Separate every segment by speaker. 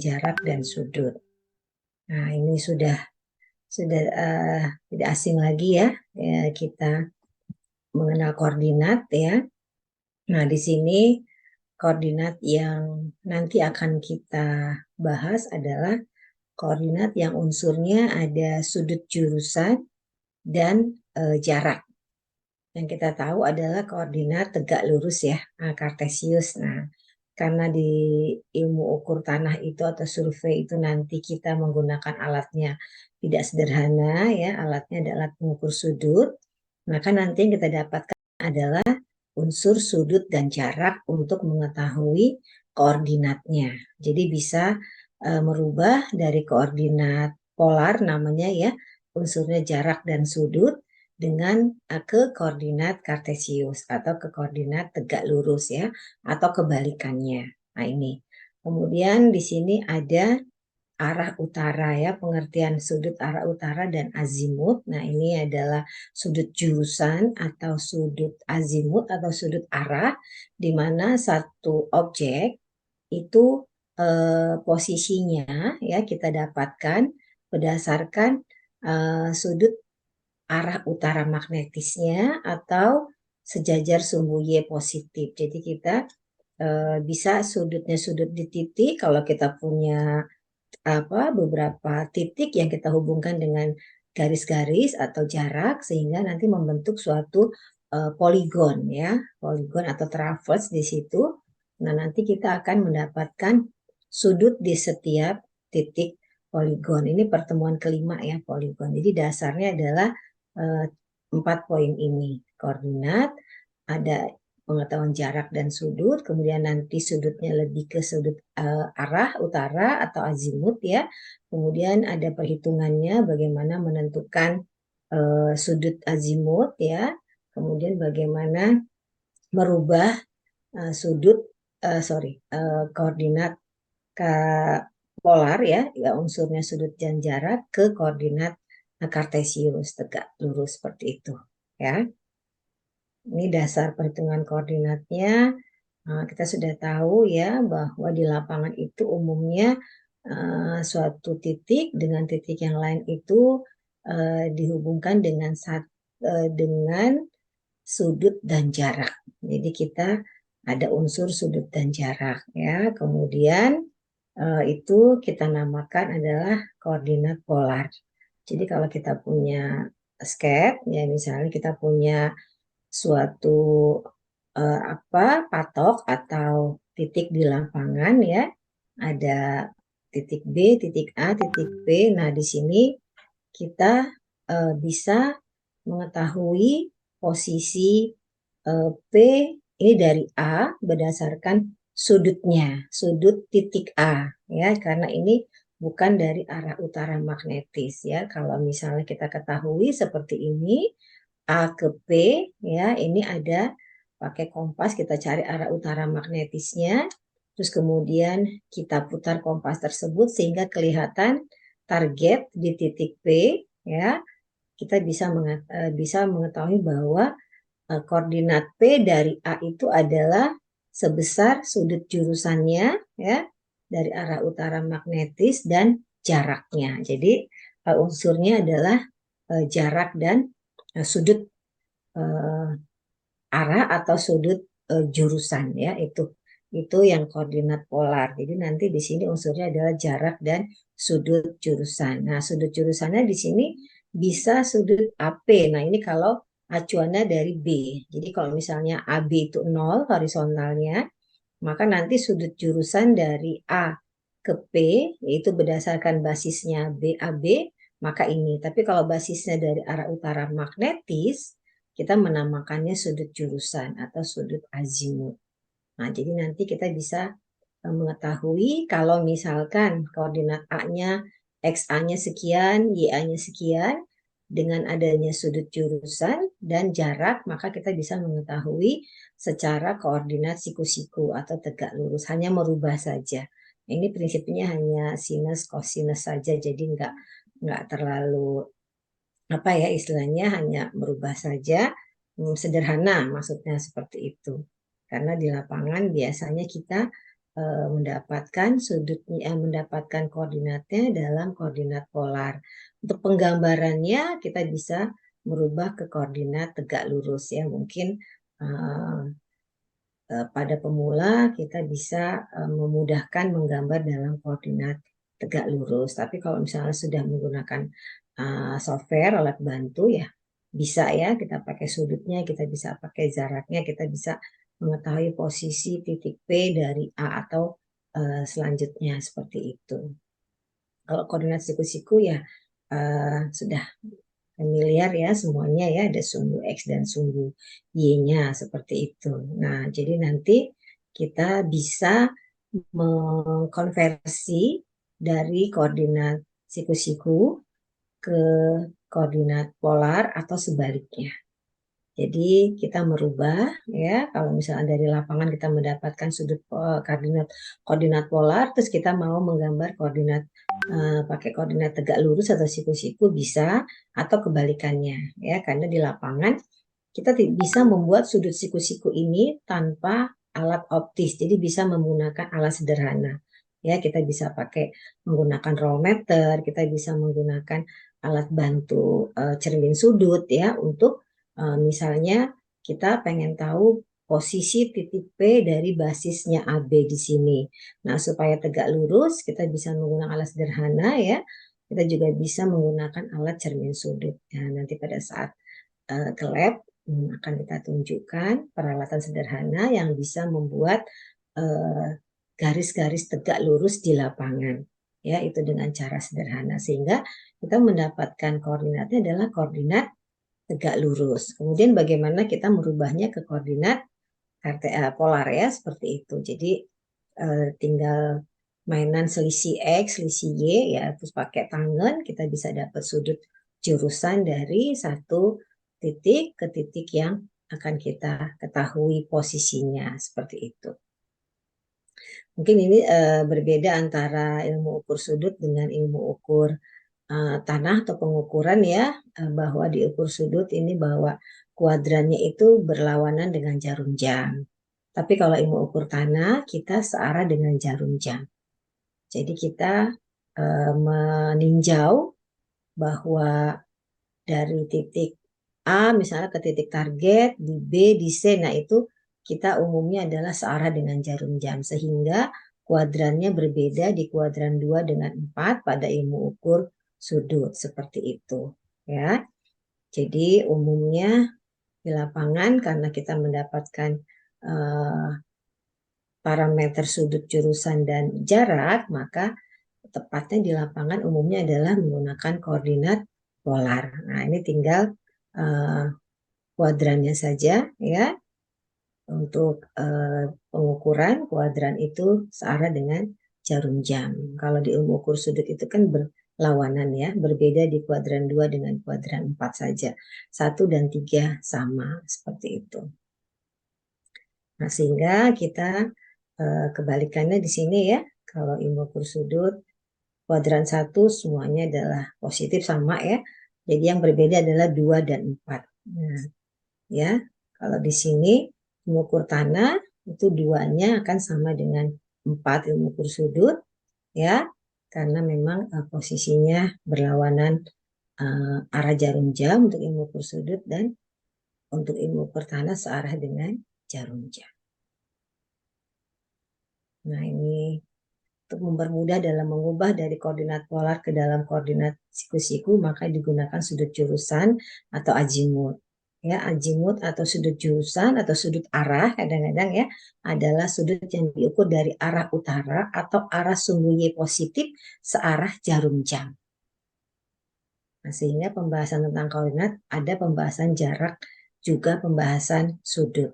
Speaker 1: jarak dan sudut. Nah, ini sudah tidak asing lagi ya, kita mengenal koordinat ya. Nah, di sini koordinat yang nanti akan kita bahas adalah koordinat yang unsurnya ada sudut jurusan dan jarak. Yang kita tahu adalah koordinat tegak lurus ya, kartesius. Nah, karena di ilmu ukur tanah itu atau survei itu nanti kita menggunakan alatnya tidak sederhana ya, alatnya adalah alat pengukur sudut, maka nanti yang kita dapatkan adalah unsur sudut dan jarak untuk mengetahui koordinatnya. Jadi bisa merubah dari koordinat polar namanya ya, unsurnya jarak dan sudut, dengan ke koordinat kartesius atau ke koordinat tegak lurus ya, atau kebalikannya. Nah, ini. Kemudian di sini ada arah utara ya, pengertian sudut arah utara dan azimut. Nah, ini adalah sudut jurusan atau sudut azimut atau sudut arah, di mana satu objek itu posisinya ya kita dapatkan berdasarkan sudut arah utara magnetisnya atau sejajar sumbu Y positif. Jadi kita bisa sudutnya sudut di titik kalau kita punya beberapa titik yang kita hubungkan dengan garis-garis atau jarak sehingga nanti membentuk suatu poligon ya, poligon atau traverse di situ. Nah, nanti kita akan mendapatkan sudut di setiap titik poligon. Ini pertemuan kelima ya, poligon. Jadi dasarnya adalah 4 poin ini. Koordinat, ada pengetahuan jarak dan sudut, kemudian nanti sudutnya lebih ke sudut arah utara atau azimut ya. Kemudian ada perhitungannya bagaimana menentukan sudut azimut ya. Kemudian bagaimana merubah sudut koordinat ke polar ya, unsurnya sudut dan jarak ke koordinat kartesius tegak lurus seperti itu ya. Ini dasar perhitungan koordinatnya. Kita sudah tahu ya bahwa di lapangan itu umumnya suatu titik dengan titik yang lain itu dihubungkan dengan dengan sudut dan jarak. Jadi kita ada unsur sudut dan jarak ya. Kemudian itu kita namakan adalah koordinat polar. Jadi kalau kita punya skate ya, misalnya kita punya suatu patok atau titik di lapangan ya, ada titik B, titik A, titik B. Nah, di sini kita bisa mengetahui posisi P ini dari A berdasarkan sudutnya, sudut titik A ya, karena ini bukan dari arah utara magnetis ya. Kalau misalnya kita ketahui seperti ini, A ke P ya, ini ada pakai kompas kita cari arah utara magnetisnya, terus kemudian kita putar kompas tersebut sehingga kelihatan target di titik P ya. Kita bisa mengetahui bahwa koordinat P dari A itu adalah sebesar sudut jurusannya ya dari arah utara magnetis dan jaraknya. Jadi unsurnya adalah jarak dan sudut arah atau sudut jurusan ya, itu yang koordinat polar. Jadi nanti di sini unsurnya adalah jarak dan sudut jurusan. Nah, sudut jurusannya di sini bisa sudut AP. Nah, ini kalau acuannya dari B. Jadi kalau misalnya AB itu 0 horizontalnya, maka nanti sudut jurusan dari A ke P, yaitu berdasarkan basisnya BAB, maka ini. Tapi kalau basisnya dari arah utara magnetis, kita menamakannya sudut jurusan atau sudut azimut. Nah, jadi nanti kita bisa mengetahui kalau misalkan koordinat A-nya, XA-nya sekian, YA-nya sekian, dengan adanya sudut jurusan dan jarak, maka kita bisa mengetahui secara koordinat siku-siku atau tegak lurus, hanya merubah saja. Ini prinsipnya hanya sinus kosinus saja, jadi nggak terlalu istilahnya hanya merubah saja, sederhana maksudnya seperti itu. Karena di lapangan biasanya kita mendapatkan sudutnya, mendapatkan koordinatnya dalam koordinat polar. Untuk penggambarannya kita bisa merubah ke koordinat tegak lurus ya. Mungkin pada pemula kita bisa memudahkan menggambar dalam koordinat tegak lurus. Tapi kalau misalnya sudah menggunakan software alat bantu ya bisa ya, kita pakai sudutnya, kita bisa pakai jaraknya, kita bisa mengetahui posisi titik P dari A atau selanjutnya seperti itu. Kalau koordinat siku-siku ya sudah familiar ya semuanya ya, ada sumbu X dan sumbu Y-nya seperti itu. Nah, jadi nanti kita bisa mengkonversi dari koordinat siku-siku ke koordinat polar atau sebaliknya. Jadi kita merubah ya, kalau misalnya dari lapangan kita mendapatkan sudut koordinat polar, terus kita mau menggambar koordinat pakai koordinat tegak lurus atau siku-siku bisa, atau kebalikannya ya, karena di lapangan kita bisa membuat sudut siku-siku ini tanpa alat optis, jadi bisa menggunakan alat sederhana ya, kita bisa pakai menggunakan roll meter, kita bisa menggunakan alat bantu cermin sudut ya, untuk misalnya kita pengen tahu posisi titik P dari basisnya AB di sini. Nah, supaya tegak lurus, kita bisa menggunakan alat sederhana ya. Kita juga bisa menggunakan alat cermin sudut. Nah, nanti pada saat ke lab akan kita tunjukkan peralatan sederhana yang bisa membuat garis-garis tegak lurus di lapangan. Ya, itu dengan cara sederhana sehingga kita mendapatkan koordinatnya adalah koordinat tegak lurus. Kemudian bagaimana kita merubahnya ke koordinat polar ya, seperti itu. Jadi tinggal mainan selisih X, selisih Y ya, terus pakai tangan kita bisa dapat sudut jurusan dari satu titik ke titik yang akan kita ketahui posisinya seperti itu. Mungkin ini berbeda antara ilmu ukur sudut dengan ilmu ukur tanah atau pengukuran ya, bahwa diukur sudut ini bahwa kuadrannya itu berlawanan dengan jarum jam. Tapi kalau ilmu ukur tanah kita searah dengan jarum jam. Jadi kita meninjau bahwa dari titik A misalnya ke titik target, di B, di C, nah itu kita umumnya adalah searah dengan jarum jam. Sehingga kuadrannya berbeda di kuadran 2 dengan 4 pada ilmu ukur sudut seperti itu ya. Jadi umumnya di lapangan karena kita mendapatkan parameter sudut jurusan dan jarak, maka tepatnya di lapangan umumnya adalah menggunakan koordinat polar. Nah, ini tinggal kuadrannya saja ya. Untuk pengukuran kuadran itu searah dengan jarum jam. Kalau di ilmu ukur sudut itu kan berlawanan ya, berbeda di kuadran 2 dengan kuadran 4 saja. 1 dan 3 sama, seperti itu. Nah, sehingga kita kebalikannya di sini ya, kalau ilmu ukur sudut kuadran 1 semuanya adalah positif sama ya. Jadi yang berbeda adalah 2 dan 4. Nah, ya, kalau di sini mengukur tanah itu 2-nya akan sama dengan 4 ilmu ukur sudut ya, karena memang posisinya berlawanan arah jarum jam untuk ilmu ukur sudut, dan untuk ilmu ukur tanah searah dengan jarum jam. Nah, ini untuk mempermudah dalam mengubah dari koordinat polar ke dalam koordinat siku-siku, maka digunakan sudut jurusan atau azimut. Ya, azimut atau sudut jurusan atau sudut arah kadang-kadang ya adalah sudut yang diukur dari arah utara atau arah sumbu Y positif searah jarum jam. Nah, sehingga pembahasan tentang koordinat ada pembahasan jarak juga pembahasan sudut.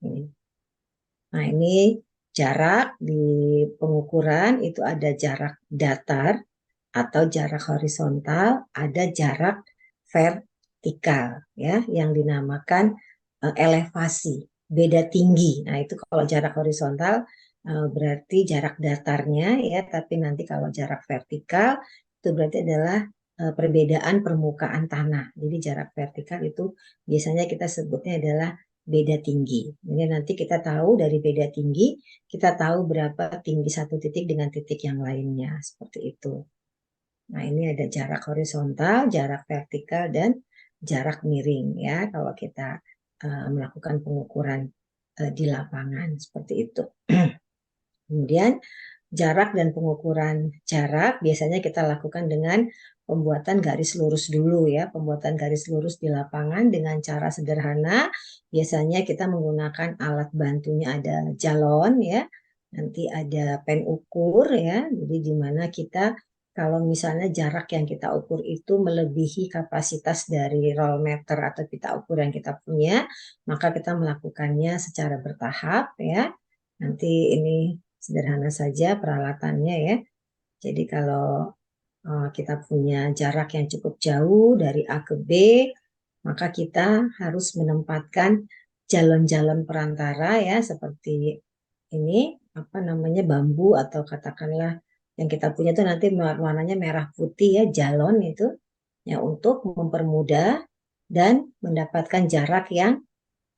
Speaker 1: Nah, ini jarak di pengukuran itu ada jarak datar atau jarak horizontal, ada jarak vertikal ya yang dinamakan elevasi, beda tinggi. Nah, itu kalau jarak horizontal berarti jarak datarnya ya, tapi nanti kalau jarak vertikal itu berarti adalah perbedaan permukaan tanah. Jadi jarak vertikal itu biasanya kita sebutnya adalah beda tinggi. Ini nanti kita tahu dari beda tinggi, kita tahu berapa tinggi satu titik dengan titik yang lainnya, seperti itu. Nah, ini ada jarak horizontal, jarak vertikal, dan jarak miring ya kalau kita melakukan pengukuran di lapangan seperti itu. Kemudian jarak dan pengukuran jarak biasanya kita lakukan dengan pembuatan garis lurus dulu ya. Pembuatan garis lurus di lapangan dengan cara sederhana. Biasanya kita menggunakan alat bantunya ada jalon ya. Nanti ada pen ukur ya. Jadi di mana kita kalau misalnya jarak yang kita ukur itu melebihi kapasitas dari roll meter atau pita ukur yang kita punya, maka kita melakukannya secara bertahap ya. Nanti ini sederhana saja peralatannya ya. Jadi kalau kita punya jarak yang cukup jauh dari A ke B, maka kita harus menempatkan jalon-jalon perantara ya seperti ini apa namanya bambu atau katakanlah yang kita punya itu nanti warnanya merah putih ya jalon itu ya untuk mempermudah dan mendapatkan jarak yang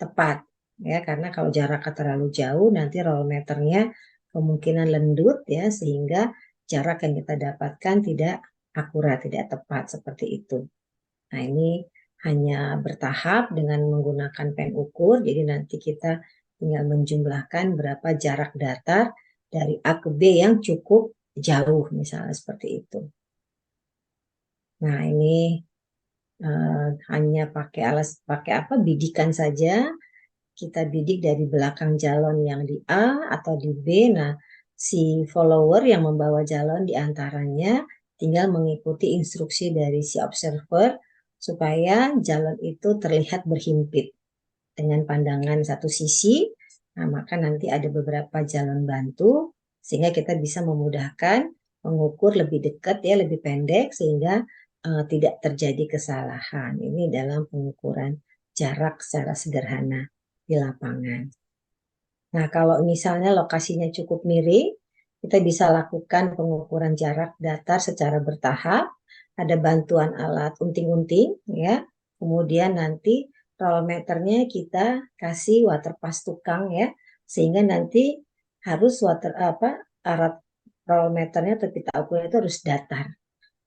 Speaker 1: tepat ya karena kalau jaraknya terlalu jauh nanti roll meternya kemungkinan lendut ya sehingga jarak yang kita dapatkan tidak akurat, tidak tepat seperti itu. Nah, ini hanya bertahap dengan menggunakan pen ukur. Jadi nanti kita tinggal menjumlahkan berapa jarak datar dari A ke B yang cukup jauh misalnya seperti itu. Nah, ini hanya pakai apa bidikan saja kita bidik dari belakang jalon yang di A atau di B. Nah, si follower yang membawa jalon di antaranya tinggal mengikuti instruksi dari si observer supaya jalon itu terlihat berhimpit dengan pandangan satu sisi. Nah, maka nanti ada beberapa jalon bantu sehingga kita bisa memudahkan mengukur lebih dekat ya, lebih pendek sehingga tidak terjadi kesalahan. Ini dalam pengukuran jarak secara sederhana di lapangan. Nah, kalau misalnya lokasinya cukup miring, kita bisa lakukan pengukuran jarak datar secara bertahap. Ada bantuan alat unting-unting, ya. Kemudian nanti roll meternya kita kasih water pass tukang, ya, sehingga nanti harus alat roll meternya atau pita ukurnya itu harus datar.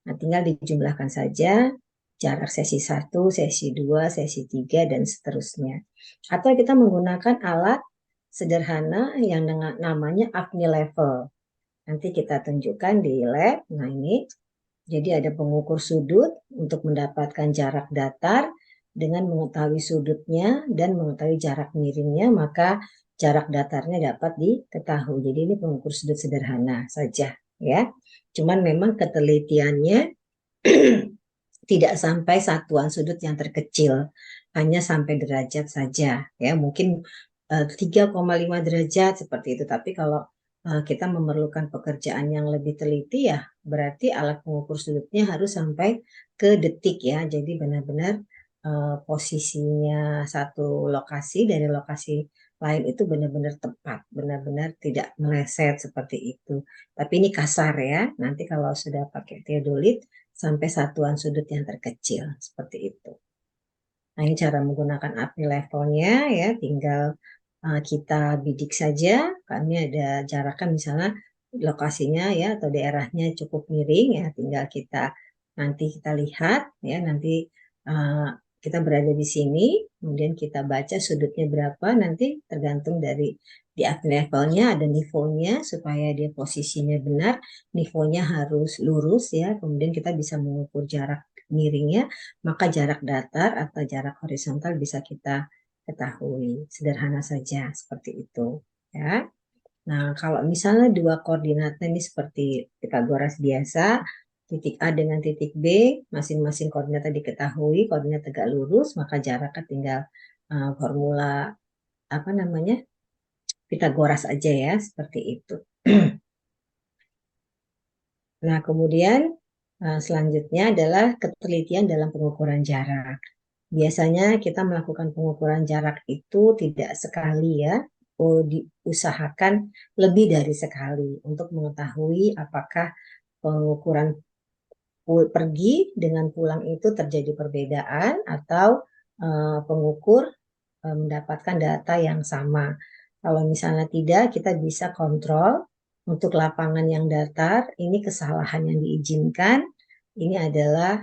Speaker 1: Nah, tinggal dijumlahkan saja jarak sesi 1, sesi 2, sesi 3, dan seterusnya. Atau kita menggunakan alat sederhana yang dengan namanya acne level. Nanti kita tunjukkan di lab. Nah, ini jadi ada pengukur sudut untuk mendapatkan jarak datar dengan mengetahui sudutnya dan mengetahui jarak miringnya, maka jarak datarnya dapat diketahui. Jadi ini pengukur sudut sederhana saja ya. Cuman memang ketelitiannya tidak sampai satuan sudut yang terkecil, hanya sampai derajat saja ya. Mungkin 3,5 derajat seperti itu. Tapi kalau kita memerlukan pekerjaan yang lebih teliti ya, berarti alat pengukur sudutnya harus sampai ke detik ya. Jadi benar-benar posisinya satu lokasi dari lokasi lain itu benar-benar tepat, benar-benar tidak meleset seperti itu. Tapi ini kasar ya. Nanti kalau sudah pakai teodolit sampai satuan sudut yang terkecil seperti itu. Nah, ini cara menggunakan api levelnya ya, tinggal kita bidik saja. Kami ada jarakkan misalnya lokasinya ya atau daerahnya cukup miring ya, tinggal kita nanti kita lihat ya, nanti uh, kita berada di sini, kemudian kita baca sudutnya berapa, nanti tergantung dari di api levelnya ada nivonya supaya dia posisinya benar, nivonya harus lurus ya, kemudian kita bisa mengukur jarak miringnya, maka jarak datar atau jarak horizontal bisa kita ketahui. Sederhana saja seperti itu ya. Nah, kalau misalnya dua koordinatnya ini seperti Pitagoras biasa, titik A dengan titik B, masing-masing koordinatnya diketahui, koordinat tegak lurus, maka jaraknya tinggal formula apa namanya Pitagoras aja ya, seperti itu. Nah, kemudian selanjutnya adalah ketelitian dalam pengukuran jarak. Biasanya kita melakukan pengukuran jarak itu tidak sekali ya, diusahakan lebih dari sekali untuk mengetahui apakah pengukuran pergi dengan pulang itu terjadi perbedaan atau pengukur mendapatkan data yang sama. Kalau misalnya tidak, kita bisa kontrol untuk lapangan yang datar, ini kesalahan yang diizinkan, ini adalah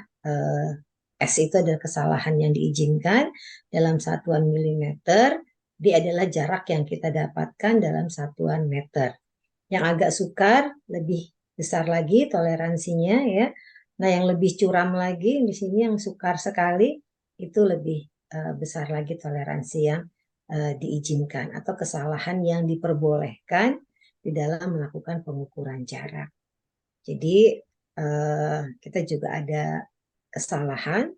Speaker 1: S itu adalah kesalahan yang diizinkan dalam satuan milimeter, D adalah jarak yang kita dapatkan dalam satuan meter. Yang agak sukar, lebih besar lagi toleransinya ya. Nah, yang lebih curam lagi di sini yang sukar sekali itu lebih besar lagi toleransi yang diizinkan atau kesalahan yang diperbolehkan di dalam melakukan pengukuran jarak. Jadi kita juga ada kesalahan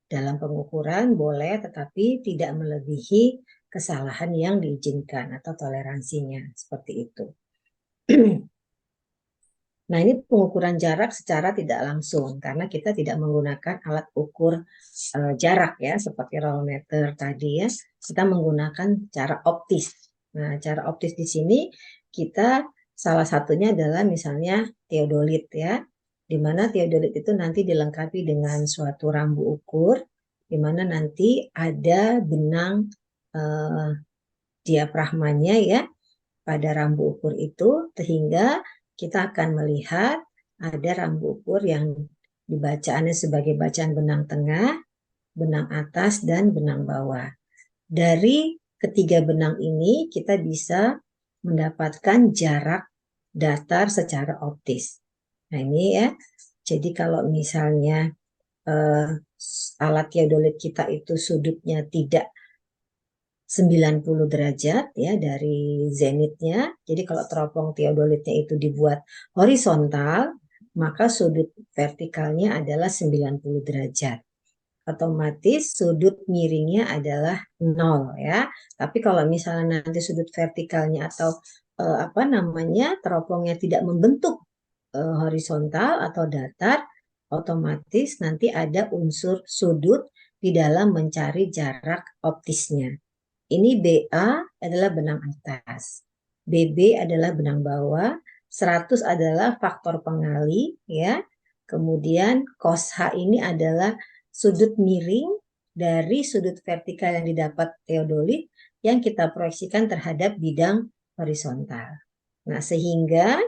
Speaker 1: dalam pengukuran boleh, tetapi tidak melebihi kesalahan yang diizinkan atau toleransinya seperti itu. Nah, ini pengukuran jarak secara tidak langsung karena kita tidak menggunakan alat ukur jarak ya seperti rolmeter tadi ya. Kita menggunakan cara optis. Nah, cara optis di sini kita salah satunya adalah misalnya teodolit ya. Di mana teodolit itu nanti dilengkapi dengan suatu rambu ukur di mana nanti ada benang diafragmanya ya pada rambu ukur itu, sehingga kita akan melihat ada rambu ukur yang dibacaannya sebagai bacaan benang tengah, benang atas, dan benang bawah. Dari ketiga benang ini kita bisa mendapatkan jarak datar secara optis. Nah ini ya, jadi kalau misalnya alat teodolit kita itu sudutnya tidak 90 derajat ya dari zenitnya. Jadi kalau teropong teodolitnya itu dibuat horizontal, maka sudut vertikalnya adalah 90 derajat. Otomatis sudut miringnya adalah 0 ya. Tapi kalau misalnya nanti sudut vertikalnya atau teropongnya tidak membentuk horizontal atau datar, otomatis nanti ada unsur sudut di dalam mencari jarak optisnya. Ini BA adalah benang atas, BB adalah benang bawah, 100 adalah faktor pengali ya. Kemudian cos H ini adalah sudut miring dari sudut vertikal yang didapat teodolit yang kita proyeksikan terhadap bidang horizontal. Nah, sehingga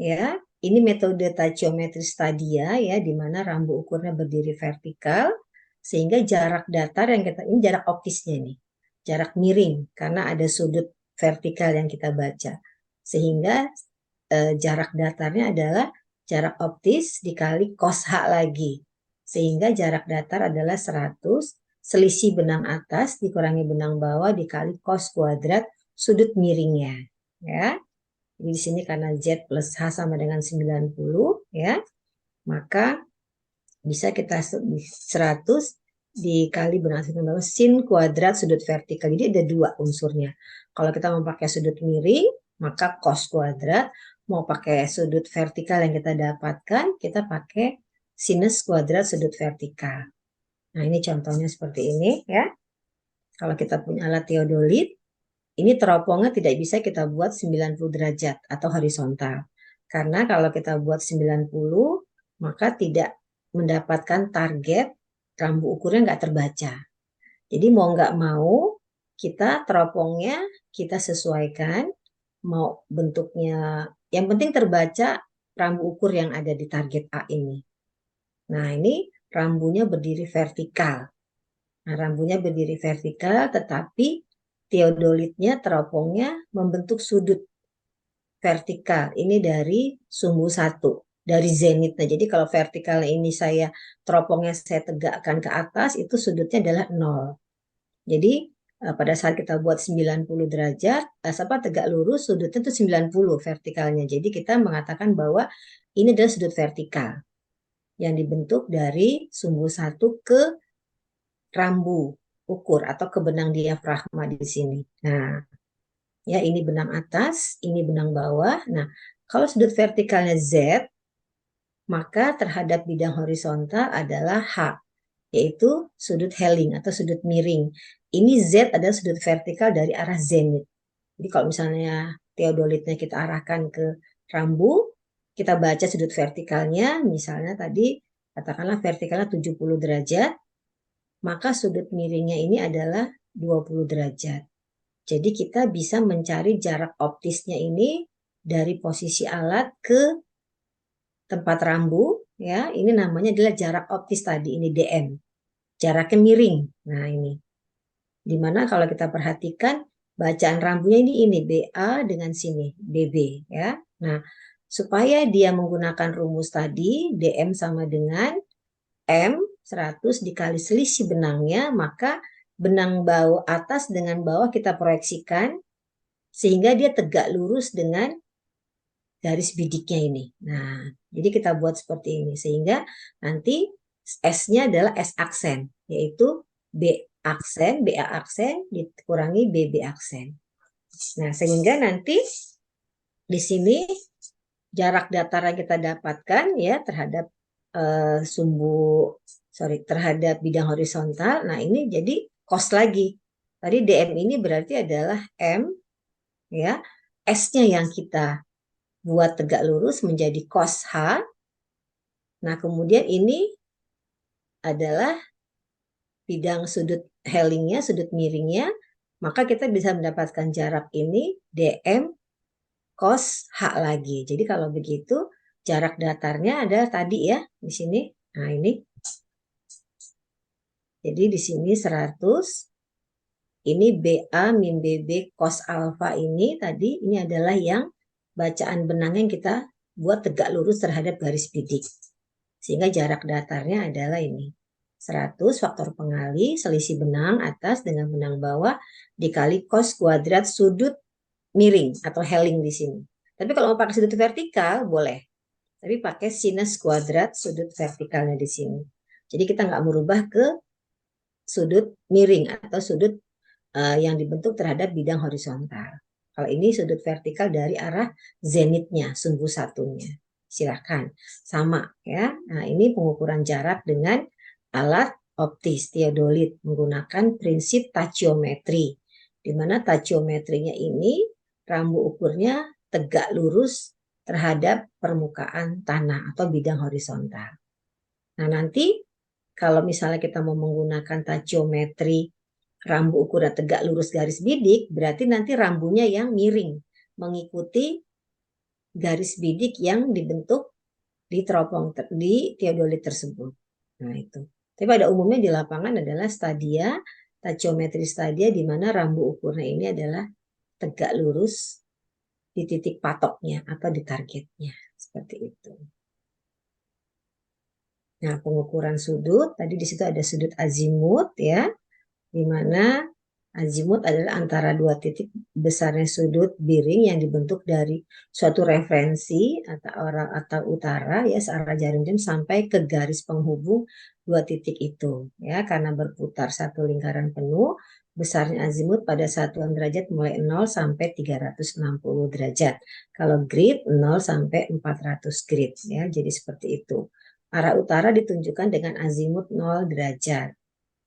Speaker 1: ya, ini metode tachiometri stadia ya di mana rambu ukurnya berdiri vertikal sehingga jarak datar yang kita ini jarak optisnya nih. Jarak miring karena ada sudut vertikal yang kita baca. Sehingga jarak datarnya adalah jarak optis dikali cos H lagi. Sehingga jarak datar adalah 100, selisih benang atas dikurangi benang bawah dikali cos kuadrat sudut miringnya. Ya. Jadi di sini karena Z plus H sama dengan 90 ya. Maka bisa kita 100 dikali benang bawah sin kuadrat sudut vertikal. Jadi ada dua unsurnya. Kalau kita mau pakai sudut miring, maka cos kuadrat. Mau pakai sudut vertikal yang kita dapatkan, kita pakai sinus kuadrat sudut vertikal. Nah, ini contohnya seperti ini ya. Kalau kita punya alat teodolit, ini teropongnya tidak bisa kita buat 90 derajat atau horizontal. Karena kalau kita buat 90, maka tidak mendapatkan target, rambu ukurnya nggak terbaca. Jadi mau nggak mau, kita teropongnya kita sesuaikan, mau bentuknya, yang penting terbaca rambu ukur yang ada di target A ini. Nah ini rambunya berdiri vertikal. Nah rambunya berdiri vertikal, tetapi teodolitnya, teropongnya membentuk sudut vertikal. Ini dari sumbu 1, dari zenitnya. Jadi kalau vertikalnya ini teropongnya saya tegakkan ke atas, itu sudutnya adalah 0. Jadi pada saat kita buat 90 derajat, tegak lurus, sudutnya itu 90 vertikalnya. Jadi kita mengatakan bahwa ini adalah sudut vertikal yang dibentuk dari sumbu 1 ke rambu ukur atau ke benang diafragma di sini. Nah, ya ini benang atas, ini benang bawah. Nah, kalau sudut vertikalnya Z, maka terhadap bidang horizontal adalah H, yaitu sudut Helling atau sudut miring. Ini Z adalah sudut vertikal dari arah zenit. Jadi kalau misalnya teodolitnya kita arahkan ke rambu, kita baca sudut vertikalnya, misalnya tadi katakanlah vertikalnya 70 derajat, maka sudut miringnya ini adalah 20 derajat. Jadi kita bisa mencari jarak optisnya ini dari posisi alat ke tempat rambu, ya. Ini namanya adalah jarak optis tadi, ini DM. Jaraknya miring. Nah, ini. Dimana kalau kita perhatikan bacaan rambunya ini BA dengan sini BB, ya. Nah, supaya dia menggunakan rumus tadi DM sama dengan M 100 dikali selisih benangnya, maka benang bawah atas dengan bawah kita proyeksikan sehingga dia tegak lurus dengan garis bidiknya ini. Nah, jadi kita buat seperti ini sehingga nanti S-nya adalah S aksen, yaitu B aksen, BA aksen dikurangi BB aksen. Nah, sehingga nanti di sini jarak datar yang kita dapatkan ya terhadap terhadap bidang horizontal. Nah, ini jadi cos lagi. Tadi DM ini berarti adalah M, ya. S-nya yang kita buat tegak lurus menjadi cos H. Nah, kemudian ini adalah bidang sudut helingnya, sudut miringnya. Maka kita bisa mendapatkan jarak ini DM cos H lagi. Jadi kalau begitu jarak datarnya ada tadi ya di sini. Nah, ini. Jadi di sini 100. Ini BA min BB cos alfa ini tadi, ini adalah yang bacaan benang yang kita buat tegak lurus terhadap garis bidik. Sehingga jarak datarnya adalah ini. 100 faktor pengali selisih benang atas dengan benang bawah dikali cos kuadrat sudut miring atau helling di sini. Tapi kalau mau pakai sudut vertikal boleh. Tapi pakai sinus kuadrat sudut vertikalnya di sini. Jadi kita nggak merubah ke sudut miring atau sudut yang dibentuk terhadap bidang horizontal. Kalau ini sudut vertikal dari arah zenitnya, sumbu satunya. Silakan. Sama ya. Nah, ini pengukuran jarak dengan alat optis teodolit menggunakan prinsip tachiometri. Di mana tachiometrinya ini rambu ukurnya tegak lurus terhadap permukaan tanah atau bidang horizontal. Nah, nanti kalau misalnya kita mau menggunakan tachiometri rambu ukuran tegak lurus garis bidik, berarti nanti rambunya yang miring, mengikuti garis bidik yang dibentuk di teropong di teodolit tersebut. Nah, itu. Tapi pada umumnya di lapangan adalah stadia, tachiometri stadia di mana rambu ukurnya ini adalah tegak lurus di titik patoknya atau di targetnya. Seperti itu. Nah, pengukuran sudut, tadi di situ ada sudut azimut ya, di mana azimut adalah antara dua titik besarnya sudut biring yang dibentuk dari suatu referensi atau utara ya searah jarum jam sampai ke garis penghubung dua titik itu ya, karena berputar satu lingkaran penuh besarnya azimut pada satuan derajat mulai 0 sampai 360 derajat. Kalau grid 0 sampai 400 grid ya. Jadi seperti itu. Arah utara ditunjukkan dengan azimut 0 derajat.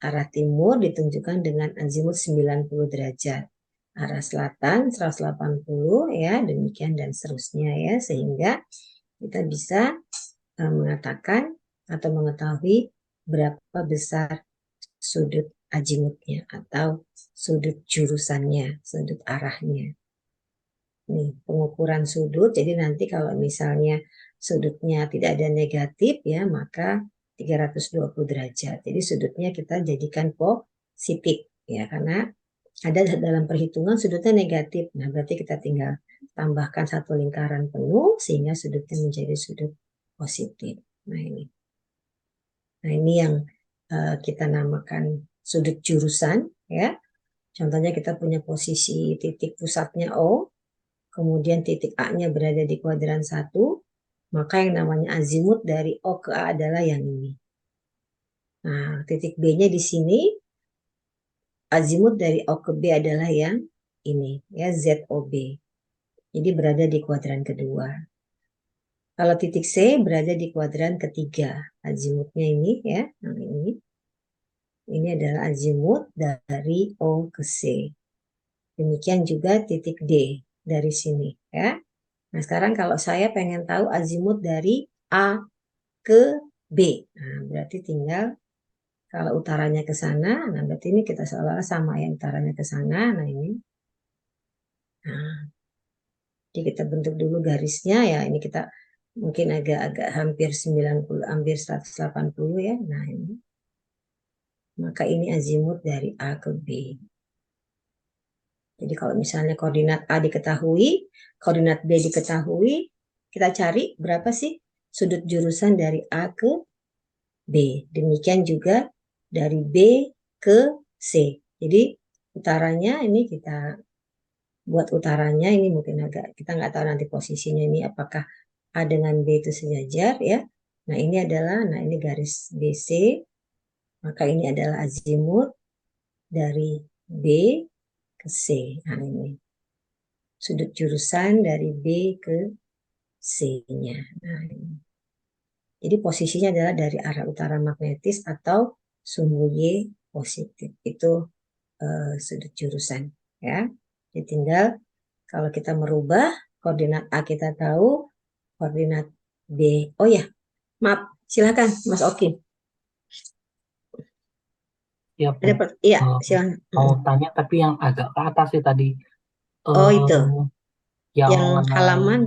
Speaker 1: Arah timur ditunjukkan dengan azimut 90 derajat. Arah selatan 180 ya, demikian dan seterusnya ya, sehingga kita bisa mengatakan atau mengetahui berapa besar sudut azimutnya atau sudut jurusannya, sudut arahnya. Nih, pengukuran sudut. Jadi nanti kalau misalnya sudutnya tidak ada negatif ya, maka 320 derajat. Jadi sudutnya kita jadikan positif ya, karena ada dalam perhitungan sudutnya negatif. Nah, berarti kita tinggal tambahkan satu lingkaran penuh sehingga sudutnya menjadi sudut positif. Nah, ini. Nah, ini yang kita namakan sudut jurusan ya. Contohnya kita punya posisi titik pusatnya O, kemudian titik A-nya berada di kuadran 1, maka yang namanya azimut dari O ke A adalah yang ini. Nah, titik B-nya di sini, azimut dari O ke B adalah yang ini, ya, ZOB. Jadi berada di kuadran kedua. Kalau titik C berada di kuadran ketiga, azimutnya ini, ya, nah ini. Ini adalah azimut dari O ke C. Demikian juga titik D dari sini, ya. Nah, sekarang kalau saya pengen tahu azimut dari A ke B. Nah, berarti tinggal Kalau utaranya ke sana, nah berarti ini kita seolah-olah sama ya, utaranya ke sana. Nah ini, nah, jadi kita bentuk dulu garisnya ya. Ini kita mungkin agak-agak hampir 90, hampir 180 ya. Nah ini, maka ini azimut dari A ke B. Jadi kalau misalnya koordinat A diketahui, koordinat B diketahui, kita cari berapa sih sudut jurusan dari A ke B. Demikian juga dari B ke C. Jadi utaranya ini kita buat utaranya ini mungkin agak kita nggak tahu nanti posisinya ini apakah A dengan B itu sejajar ya. Nah ini adalah, nah ini garis BC, maka ini adalah azimut dari B ke C. Nah ini sudut jurusan dari B ke C-nya. Nah, ini. Jadi posisinya adalah dari arah utara magnetis atau sumbu Y positif. Itu sudut jurusan ya. Jadi tinggal kalau kita merubah koordinat A kita tahu, koordinat B. Oh ya, maaf, silakan Mas Oki.
Speaker 2: Ya, Bu.
Speaker 1: Iya,
Speaker 2: Eh,
Speaker 1: silakan.
Speaker 2: Mau tanya tapi yang agak ke atas sih tadi.
Speaker 1: Oh
Speaker 2: Eh,
Speaker 1: itu,
Speaker 2: yang
Speaker 1: yang
Speaker 2: mengenai
Speaker 1: halaman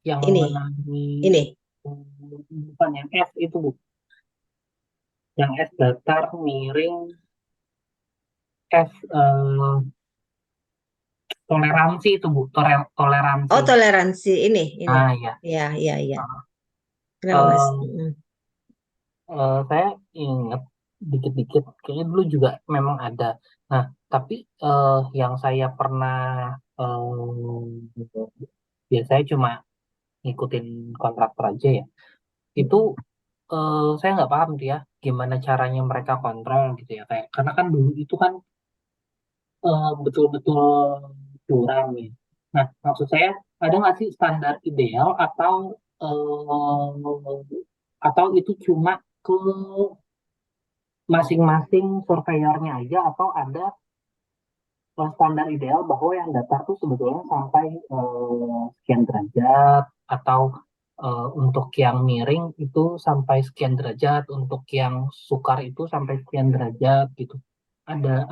Speaker 2: yang
Speaker 1: ini,
Speaker 2: mengenai
Speaker 1: ini.
Speaker 2: bukan yang S itu, Bu. Yang S datar miring S toleransi itu, Bu. Toleransi.
Speaker 1: Oh toleransi ini.
Speaker 2: Ah, ya.
Speaker 1: Ya, ya, ya. Kenapa Mas?
Speaker 2: Eh, saya ingat dikit-dikit, kayaknya dulu juga memang ada. Nah, tapi yang saya pernah biasanya cuma ngikutin kontraktor aja ya. Itu saya nggak paham tuh ya, gimana caranya mereka kontrol gitu ya. Kayak karena kan dulu itu kan betul-betul curam ya. Nah, maksud saya ada nggak sih standar ideal atau itu cuma ke masing-masing surveyornya aja atau ada standar ideal bahwa yang datar tuh sebetulnya sampai sekian derajat atau untuk yang miring itu sampai sekian derajat, untuk yang sukar itu sampai sekian derajat gitu. Ada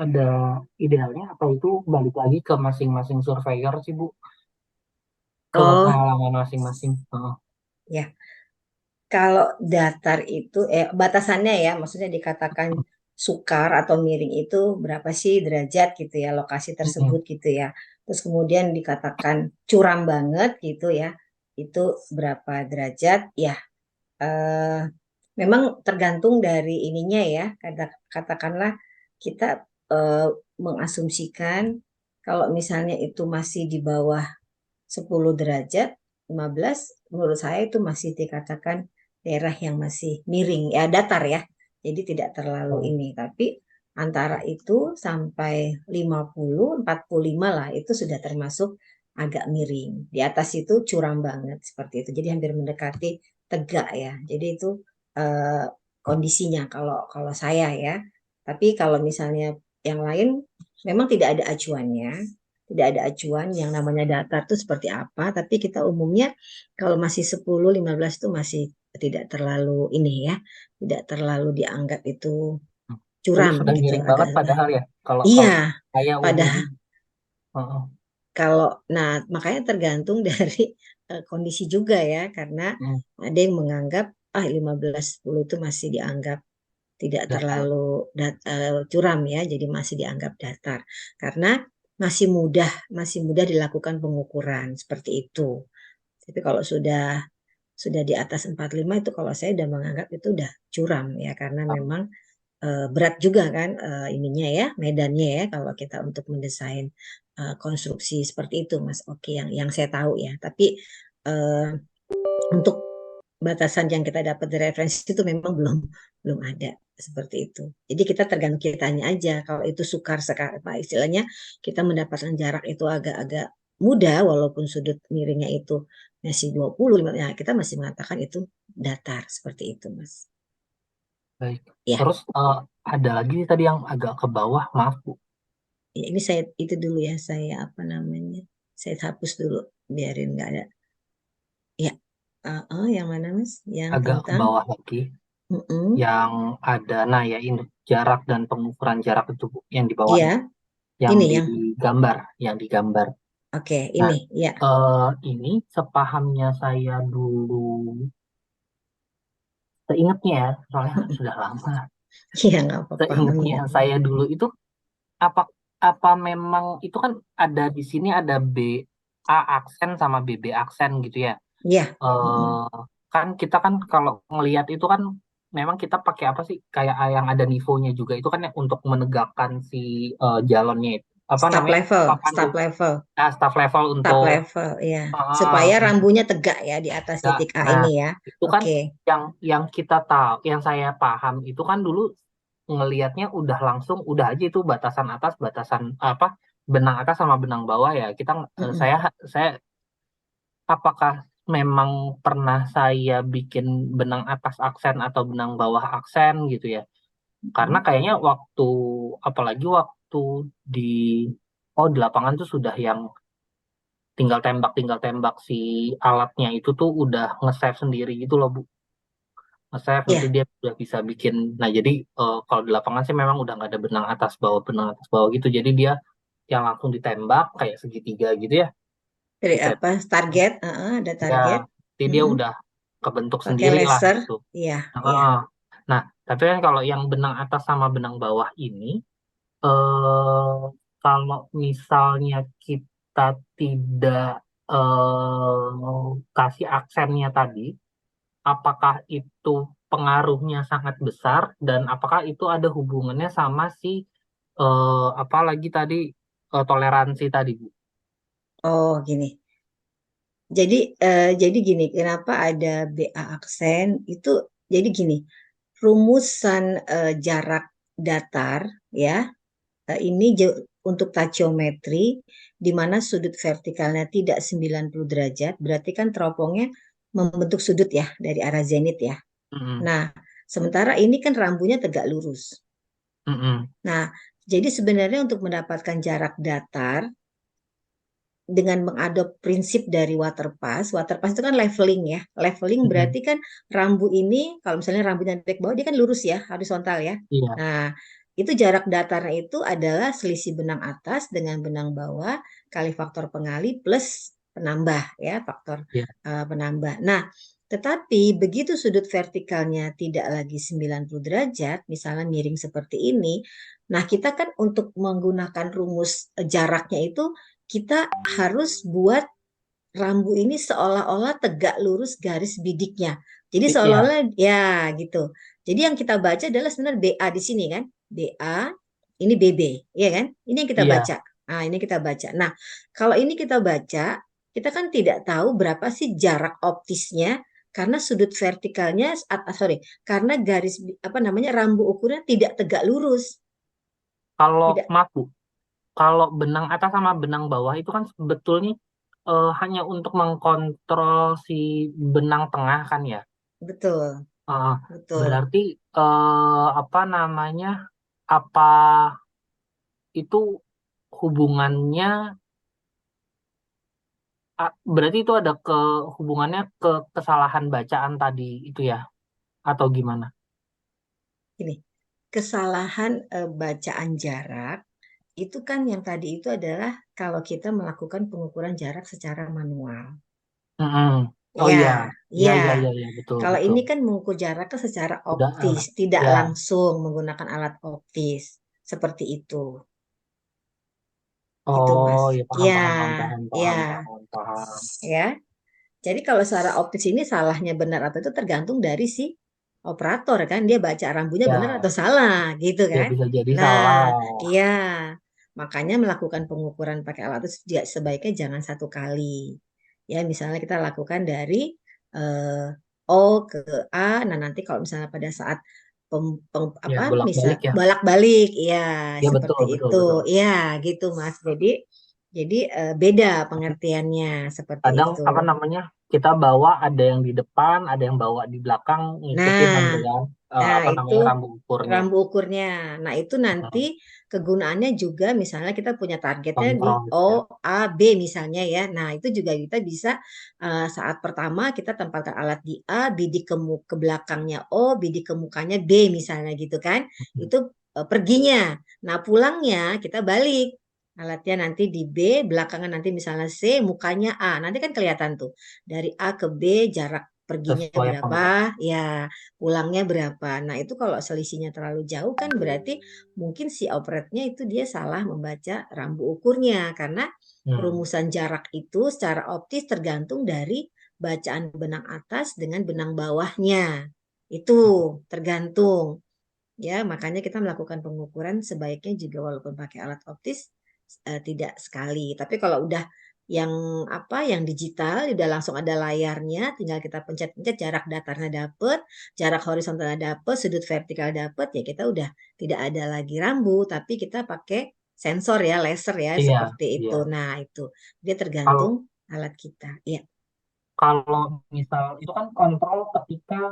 Speaker 2: idealnya atau itu balik lagi ke masing-masing surveyor sih Bu, ke
Speaker 1: Oh
Speaker 2: pengalaman masing-masing. Heeh.
Speaker 1: ya, kalau datar itu batasannya ya, maksudnya dikatakan sukar atau miring itu berapa sih derajat gitu ya, lokasi
Speaker 2: Mm-mm.
Speaker 1: tersebut gitu ya. Terus kemudian dikatakan curam banget gitu ya, itu berapa derajat ya. eh, Memang tergantung dari ininya ya. Katakanlah kita eh, mengasumsikan kalau misalnya itu masih di bawah 10 derajat, 15 menurut saya itu masih dikatakan daerah yang masih miring, ya datar ya. Jadi tidak terlalu
Speaker 2: Oh,
Speaker 1: ini, tapi antara itu sampai 50, 45 lah itu sudah termasuk agak miring. Di atas itu curam banget seperti itu. Jadi hampir mendekati tegak ya. Jadi itu eh, kondisinya kalau kalau saya ya. Tapi kalau misalnya yang lain memang tidak ada acuannya, tidak ada acuan yang namanya datar itu seperti apa, tapi kita umumnya kalau masih 10, 15 itu masih tidak terlalu ini ya, tidak terlalu dianggap itu
Speaker 2: itu
Speaker 1: curam
Speaker 2: sudah
Speaker 1: gitu,
Speaker 2: miring
Speaker 1: agak
Speaker 2: banget padahal ya. Kalau
Speaker 1: iya,
Speaker 2: kalau saya
Speaker 1: pada
Speaker 2: umumnya. Heeh.
Speaker 1: kalau nah makanya tergantung dari kondisi juga ya, karena
Speaker 2: Mm,
Speaker 1: ada yang menganggap 15 10 itu masih dianggap tidak
Speaker 2: datar.
Speaker 1: terlalu curam ya, jadi masih dianggap datar karena masih mudah dilakukan pengukuran seperti itu. Tapi kalau sudah di atas 45 itu kalau saya udah menganggap itu udah curam ya, karena memang berat juga kan ininya ya, medannya ya kalau kita untuk mendesain konstruksi seperti itu Mas. Oke, yang saya tahu ya. Tapi eh, untuk batasan yang kita dapat dari referensi itu memang belum belum ada seperti itu. Jadi kita tergantung kitanya aja. Kalau itu sukar sekali, apa istilahnya kita mendapatkan jarak itu agak-agak mudah walaupun sudut miringnya itu masih 20, ya kita masih mengatakan itu datar seperti itu, Mas.
Speaker 2: Baik.
Speaker 1: Ya,
Speaker 2: Terus ada lagi tadi yang agak ke bawah, maaf Bu.
Speaker 1: ya, ini saya itu dulu ya, saya apa namanya? Saya hapus dulu biarin nggak ada. Ya, yang mana Mas? Yang
Speaker 2: Agak ke
Speaker 1: tentang
Speaker 2: bawah lagi.
Speaker 1: Mm-mm.
Speaker 2: yang ada, nah ya ini jarak dan pengukuran jarak itu Bu, yang di bawah
Speaker 1: Iya,
Speaker 2: itu, yang
Speaker 1: ini yang
Speaker 2: digambar, yang digambar.
Speaker 1: oke,
Speaker 2: Nah,
Speaker 1: ini ya.
Speaker 2: ini sepahamnya saya dulu, seingatnya ya, soalnya kan
Speaker 1: Mm-mm.
Speaker 2: sudah lama.
Speaker 1: Iya, nggak apa-apa
Speaker 2: Seingatnya
Speaker 1: mengingat.
Speaker 2: saya dulu itu apa apa memang itu kan ada di sini ada BA aksen sama BB aksen gitu ya.
Speaker 1: Iya. Mm-mm.
Speaker 2: eh kan kita kan kalau ngelihat itu kan memang kita pakai apa sih kayak yang ada nivonya juga itu kan yang untuk menegakkan si jalonnya itu apa namanya papan tuh,
Speaker 1: Stop level.
Speaker 2: staff level
Speaker 1: Stop
Speaker 2: untuk
Speaker 1: level, ya.
Speaker 2: ah,
Speaker 1: Supaya rambunya tegak ya di atas
Speaker 2: ya.
Speaker 1: titik A
Speaker 2: Nah
Speaker 1: ini ya.
Speaker 2: itu kan
Speaker 1: Oke.
Speaker 2: yang kita tahu yang saya paham itu kan dulu ngelihatnya udah langsung udah aja itu batasan atas batasan apa benang atas sama benang bawah ya kita
Speaker 1: Mm-mm.
Speaker 2: saya apakah memang pernah saya bikin benang atas aksen atau benang bawah aksen gitu ya? Karena
Speaker 1: Mm-mm.
Speaker 2: kayaknya apalagi waktu di, oh di lapangan tuh sudah yang tinggal tembak si alatnya itu tuh udah nge-save sendiri gitu loh Bu. Nge-save nanti
Speaker 1: Ya,
Speaker 2: dia udah bisa bikin. Nah jadi kalau di lapangan sih memang udah nggak ada benang atas bawah gitu. Jadi dia yang langsung ditembak kayak segitiga gitu ya,
Speaker 1: dari apa?
Speaker 2: ditembak.
Speaker 1: Target, ada
Speaker 2: Ya,
Speaker 1: target.
Speaker 2: jadi dia
Speaker 1: Mm-mm.
Speaker 2: udah kebentuk
Speaker 1: Pakai
Speaker 2: sendiri lah
Speaker 1: laser.
Speaker 2: gitu.
Speaker 1: Iya, iya.
Speaker 2: Heeh. Nah, tapi kan kalau yang benang atas sama benang bawah ini, eh kalau misalnya kita tidak kasih aksennya tadi, apakah itu pengaruhnya sangat besar dan apakah itu ada hubungannya sama si apa lagi tadi toleransi tadi, Bu?
Speaker 1: Oh, gini. Jadi gini, kenapa ada BA aksen itu? Jadi gini, rumusan jarak datar ya, ini untuk tachiometri di mana sudut vertikalnya tidak 90 derajat, berarti kan teropongnya membentuk sudut ya dari arah zenit ya.
Speaker 2: Mm-mm.
Speaker 1: Nah, sementara ini kan rambunya tegak lurus.
Speaker 2: Mm-mm.
Speaker 1: Nah, jadi sebenarnya untuk mendapatkan jarak datar dengan mengadop prinsip dari water pass itu kan leveling ya. Leveling
Speaker 2: Mm-mm.
Speaker 1: berarti kan rambu ini, kalau misalnya rambunya naik bawah, dia kan lurus ya, horizontal ya.
Speaker 2: Iya,
Speaker 1: Nah, itu jarak datarnya itu adalah selisih benang atas dengan benang bawah kali faktor pengali plus penambah ya, faktor
Speaker 2: iya.
Speaker 1: penambah. Nah, tetapi begitu sudut vertikalnya tidak lagi 90 derajat, misalnya miring seperti ini, nah kita kan untuk menggunakan rumus jaraknya itu kita harus buat rambu ini seolah-olah tegak lurus garis bidiknya. Jadi
Speaker 2: Iya,
Speaker 1: seolah-olah ya gitu. Jadi yang kita baca adalah sebenarnya BA di sini kan. BA, ini BB, ya kan? Ini yang kita
Speaker 2: iya.
Speaker 1: baca. Nah, ini kita baca. Nah, kalau ini kita baca, kita kan tidak tahu berapa sih jarak optisnya karena sudut vertikalnya sorry, karena garis apa namanya rambu ukurnya tidak tegak lurus.
Speaker 2: Kalau
Speaker 1: Tidak
Speaker 2: maaf Bu, kalau benang atas sama benang bawah itu kan sebetulnya hanya untuk mengkontrol si benang tengah kan ya.
Speaker 1: betul,
Speaker 2: Eh,
Speaker 1: betul.
Speaker 2: berarti apa namanya? Apa itu hubungannya? Berarti itu ada hubungannya ke kesalahan bacaan tadi itu ya, atau gimana?
Speaker 1: Ini kesalahan bacaan jarak itu kan yang tadi itu adalah kalau kita melakukan pengukuran jarak secara manual.
Speaker 2: Mm-mm. Oh
Speaker 1: Ya,
Speaker 2: iya, iya,
Speaker 1: ya.
Speaker 2: iya, iya, iya, betul,
Speaker 1: Kalau
Speaker 2: betul.
Speaker 1: ini kan mengukur jaraknya secara
Speaker 2: Udah,
Speaker 1: optis, tidak
Speaker 2: ya,
Speaker 1: langsung menggunakan alat optis. Seperti itu. Gitu,
Speaker 2: oh
Speaker 1: Mas.
Speaker 2: ya paham,
Speaker 1: Ya,
Speaker 2: paham, paham, paham,
Speaker 1: ya,
Speaker 2: paham, paham, paham.
Speaker 1: ya. Jadi kalau secara optis ini salahnya benar atau itu tergantung dari si operator kan. Dia baca rambunya benar
Speaker 2: Ya,
Speaker 1: atau salah gitu
Speaker 2: ya
Speaker 1: kan.
Speaker 2: bisa jadi
Speaker 1: Nah,
Speaker 2: salah.
Speaker 1: iya. Makanya melakukan pengukuran pakai alat itu sebaiknya jangan satu kali. Ya, misalnya kita lakukan dari O ke A. Nah, nanti kalau misalnya pada saat
Speaker 2: Ya
Speaker 1: apa misal
Speaker 2: bolak-balik ya.
Speaker 1: bolak-balik ya
Speaker 2: Ya betul,
Speaker 1: seperti
Speaker 2: betul,
Speaker 1: itu.
Speaker 2: betul.
Speaker 1: Ya, gitu Mas. Jadi beda pengertiannya seperti
Speaker 2: Kadang
Speaker 1: itu.
Speaker 2: apa namanya? kita bawa ada yang di depan, ada yang bawa di belakang, ngikutin
Speaker 1: Nah,
Speaker 2: dengan
Speaker 1: nah
Speaker 2: apa
Speaker 1: itu
Speaker 2: namanya rambut ukurnya.
Speaker 1: rambu ukurnya. Nah, itu nanti
Speaker 2: Mm,
Speaker 1: kegunaannya juga misalnya kita punya targetnya di
Speaker 2: kontrol
Speaker 1: O,
Speaker 2: gitu ya.
Speaker 1: A, B misalnya ya. Nah, itu juga kita bisa saat pertama kita tempatkan alat di A, bidik ke belakangnya O, bidik ke mukanya B misalnya gitu kan. Itu perginya. Nah, pulangnya kita balik. Alatnya nanti di B, belakangan nanti misalnya C, mukanya A. Nanti kan kelihatan tuh. Dari A ke B jarak perginya
Speaker 2: Sesuai apa
Speaker 1: berapa,
Speaker 2: enggak?
Speaker 1: ya pulangnya berapa. Nah, itu kalau selisihnya terlalu jauh kan berarti mungkin si operatornya itu dia salah membaca rambu ukurnya karena
Speaker 2: Hmm.
Speaker 1: rumusan jarak itu secara optis tergantung dari bacaan benang atas dengan benang bawahnya. Itu tergantung ya, makanya kita melakukan pengukuran sebaiknya juga walaupun pakai alat optis tidak sekali. Tapi kalau udah yang apa yang digital udah langsung ada layarnya, tinggal kita pencet-pencet jarak datarnya dapet, jarak horizontalnya dapet, sudut vertikal dapet ya kita udah tidak ada lagi rambu, tapi kita pakai sensor ya, laser ya
Speaker 2: Iya,
Speaker 1: seperti
Speaker 2: iya.
Speaker 1: itu. Nah, itu dia
Speaker 2: Kalau
Speaker 1: tergantung alat kita. Iya,
Speaker 2: kalau misal itu kan kontrol ketika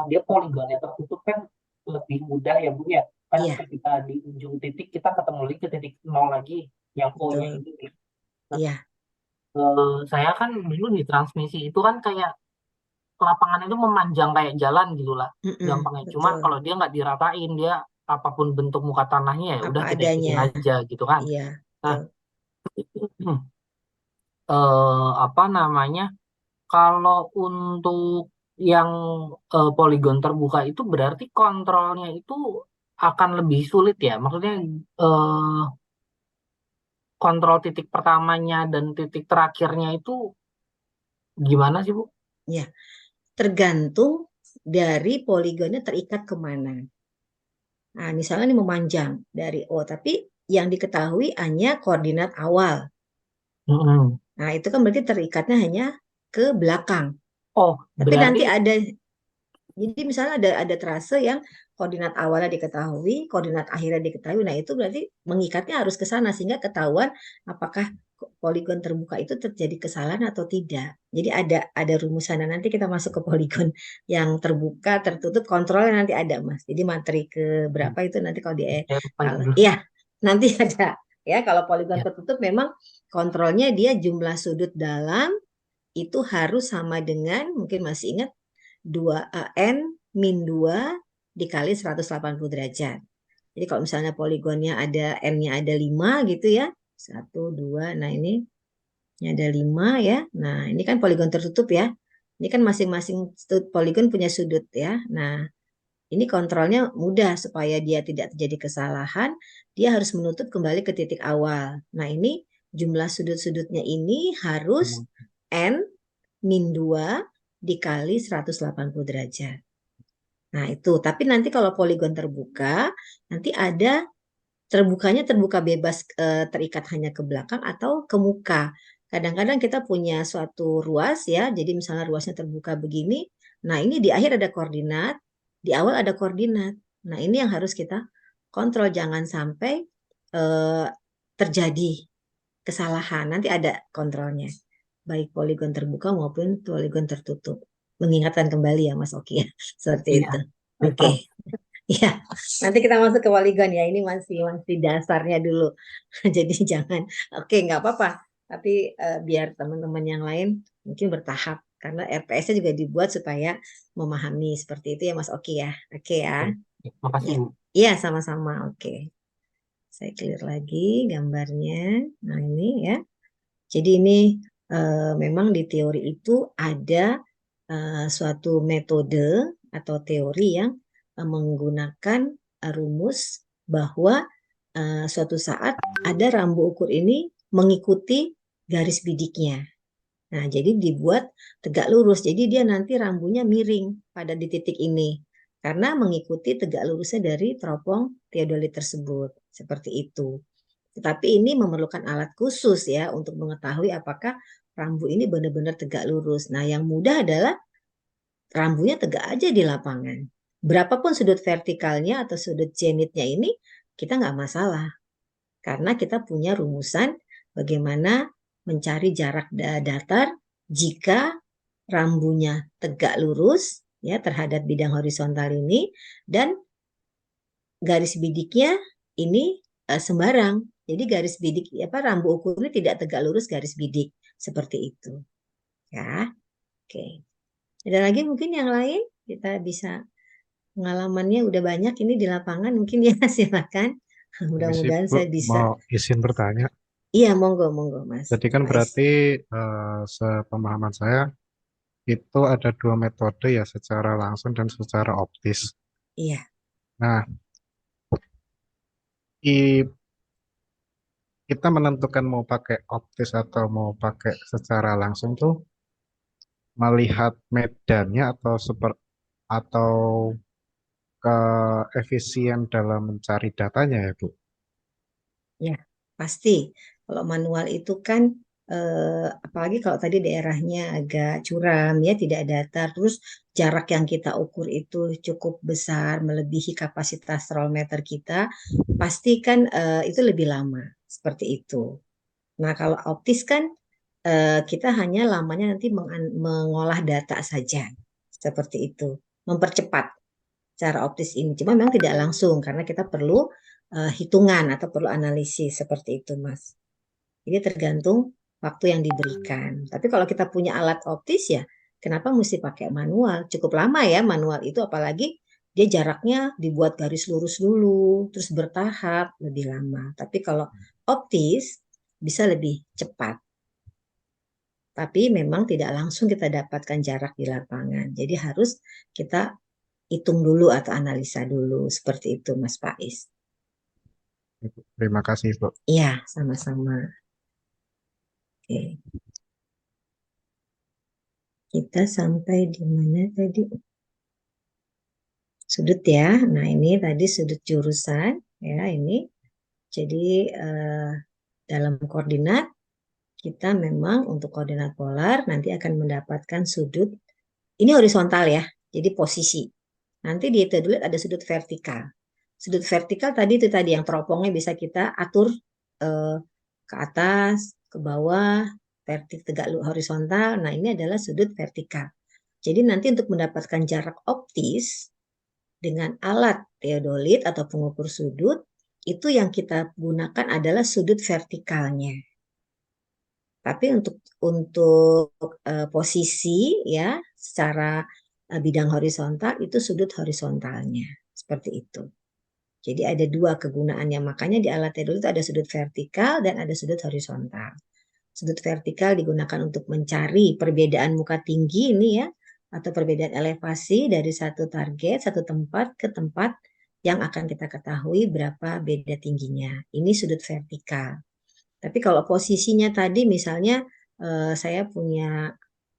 Speaker 2: dia poligonnya tertutup kan lebih mudah ya Bu ya. Kan
Speaker 1: iya,
Speaker 2: ketika di ujung titik kita ketemu lagi ke titik nol lagi yang O-nya
Speaker 1: betul.
Speaker 2: ini. Nah,
Speaker 1: Iya,
Speaker 2: saya kan dulu di transmisi itu kan kayak lapangan itu memanjang kayak jalan gitu lah
Speaker 1: mm-mm,
Speaker 2: gampangnya. Cuma
Speaker 1: betul.
Speaker 2: kalau dia nggak diratain dia apapun bentuk muka tanahnya ya
Speaker 1: Apa
Speaker 2: udah kita
Speaker 1: adanya.
Speaker 2: ikutin aja gitu kan.
Speaker 1: Iya,
Speaker 2: Nah,
Speaker 1: betul.
Speaker 2: apa namanya? Kalau untuk yang poligon terbuka itu berarti kontrolnya itu akan lebih sulit ya. Maksudnya eh, kontrol titik pertamanya dan titik terakhirnya itu gimana sih Bu?
Speaker 1: Ya, tergantung dari poligonnya terikat kemana. Nah, misalnya ini memanjang dari O, tapi yang diketahui hanya koordinat awal.
Speaker 2: Mm-mm.
Speaker 1: Nah, itu kan berarti terikatnya hanya ke belakang.
Speaker 2: Oh,
Speaker 1: Tapi nanti
Speaker 2: berarti
Speaker 1: ada, jadi misalnya ada trase yang koordinat awalnya diketahui, koordinat akhirnya diketahui. Nah, itu berarti mengikatnya harus ke sana sehingga ketahuan apakah poligon terbuka itu terjadi kesalahan atau tidak. Jadi ada rumusannya. Nanti kita masuk ke poligon yang terbuka, tertutup, kontrolnya nanti ada, Mas. Jadi materi ke berapa itu nanti kalau di
Speaker 2: saya lupa itu
Speaker 1: kalau
Speaker 2: dulu.
Speaker 1: ya nanti ada ya kalau poligon
Speaker 2: Ya.
Speaker 1: tertutup memang kontrolnya dia jumlah sudut dalam itu harus sama dengan mungkin masih ingat 2 min 2 dikali 180 derajat. Jadi kalau misalnya poligonnya ada N-nya ada 5 gitu ya. Satu, dua, nah ini ada 5 ya. Nah ini kan poligon tertutup ya. Ini kan masing-masing poligon punya sudut ya. Nah ini kontrolnya mudah supaya dia tidak terjadi kesalahan. Dia harus menutup kembali ke titik awal. Nah ini jumlah sudut-sudutnya ini harus
Speaker 2: Hmm.
Speaker 1: N min 2 dikali 180 derajat. Nah, itu. Tapi nanti kalau poligon terbuka, nanti ada terbukanya terbuka bebas terikat hanya ke belakang atau ke muka. Kadang-kadang kita punya suatu ruas ya, jadi misalnya ruasnya terbuka begini. Nah, ini di akhir ada koordinat, di awal ada koordinat. Nah, ini yang harus kita kontrol jangan sampai eh, terjadi kesalahan. Nanti ada kontrolnya, baik poligon terbuka maupun poligon tertutup. Mengingatkan kembali ya Mas Oki ya, seperti
Speaker 2: Iya.
Speaker 1: itu. Oke, ya. Nanti kita masuk ke poligon ya. Ini masih masih dasarnya dulu. Jadi jangan, oke nggak apa-apa. Tapi biar teman-teman yang lain mungkin bertahap karena RPS-nya juga dibuat supaya memahami seperti itu ya Mas Oki ya. Oke ya.
Speaker 2: Oke. Makasih
Speaker 1: Ya,
Speaker 2: Bu.
Speaker 1: iya sama-sama. Oke. Saya clear lagi gambarnya. Nah ini ya. Jadi ini memang di teori itu ada suatu metode atau teori yang menggunakan rumus bahwa suatu saat ada rambu ukur ini mengikuti garis bidiknya. Nah, jadi dibuat tegak lurus. Jadi dia nanti rambunya miring pada di titik ini karena mengikuti tegak lurusnya dari teropong teodolit tersebut. Seperti itu. Tetapi ini memerlukan alat khusus ya untuk mengetahui apakah rambu ini benar-benar tegak lurus. Nah, yang mudah adalah rambunya tegak aja di lapangan. Berapapun sudut vertikalnya atau sudut zenitnya ini, kita nggak masalah. Karena kita punya rumusan bagaimana mencari jarak datar jika rambunya tegak lurus ya terhadap bidang horizontal ini, dan garis bidiknya ini sembarang. Jadi garis bidik apa rambu ukur ini tidak tegak lurus garis bidik seperti itu. Ya, oke. Ada lagi mungkin yang lain? Kita bisa pengalamannya udah banyak ini di lapangan mungkin ya silakan.
Speaker 3: Ini sih
Speaker 1: Mudah-mudahan
Speaker 3: Bu,
Speaker 1: saya bisa.
Speaker 3: mau izin bertanya.
Speaker 1: Iya, monggo, monggo, Mas
Speaker 3: Jadi kan
Speaker 1: Faiz.
Speaker 3: berarti sepemahaman saya itu ada dua metode ya, secara langsung dan secara optis.
Speaker 1: Iya,
Speaker 3: Nah, i- kita menentukan mau pakai optis atau mau pakai secara langsung tuh melihat medannya atau atau keefisien dalam mencari datanya ya Bu.
Speaker 1: ya, pasti. Kalau manual itu kan, apalagi kalau tadi daerahnya agak curam ya, tidak datar, terus jarak yang kita ukur itu cukup besar, melebihi kapasitas roll meter kita, pasti kan itu lebih lama, seperti itu. Nah, kalau optis kan kita hanya lamanya nanti mengolah data saja, seperti itu, mempercepat cara optis ini. Cuma memang tidak langsung karena kita perlu hitungan atau perlu analisis seperti itu, Mas. Jadi tergantung waktu yang diberikan. Tapi kalau kita punya alat optis ya, kenapa mesti pakai manual? Cukup lama ya manual itu, apalagi dia jaraknya dibuat garis lurus dulu, terus bertahap lebih lama. Tapi kalau optis bisa lebih cepat. Tapi memang tidak langsung kita dapatkan jarak di lapangan. Jadi harus kita hitung dulu atau analisa dulu. Seperti itu, Mas Faiz.
Speaker 3: Terima kasih Bu.
Speaker 1: Iya, sama-sama. Oke. Kita sampai di mana tadi? Sudut ya. Nah, ini tadi sudut jurusan. Ya, ini. Jadi, dalam koordinat, kita memang untuk koordinat polar nanti akan mendapatkan sudut. Ini horizontal ya. Jadi posisi. Nanti di tedulit ada sudut vertikal. Sudut vertikal tadi itu tadi yang teropongnya bisa kita atur eh, ke atas, ke bawah, tegak horizontal. Nah, ini adalah sudut vertikal. Jadi nanti untuk mendapatkan jarak optis dengan alat teodolit atau pengukur sudut, itu yang kita gunakan adalah sudut vertikalnya. Tapi untuk posisi ya secara bidang horizontal itu sudut horizontalnya seperti itu. Jadi ada dua kegunaannya, makanya di alat tedul itu ada sudut vertikal dan ada sudut horizontal. Sudut vertikal digunakan untuk mencari perbedaan muka tinggi ini ya, atau perbedaan elevasi dari satu target, satu tempat ke tempat yang akan kita ketahui berapa beda tingginya. Ini sudut vertikal. Tapi kalau posisinya tadi misalnya saya punya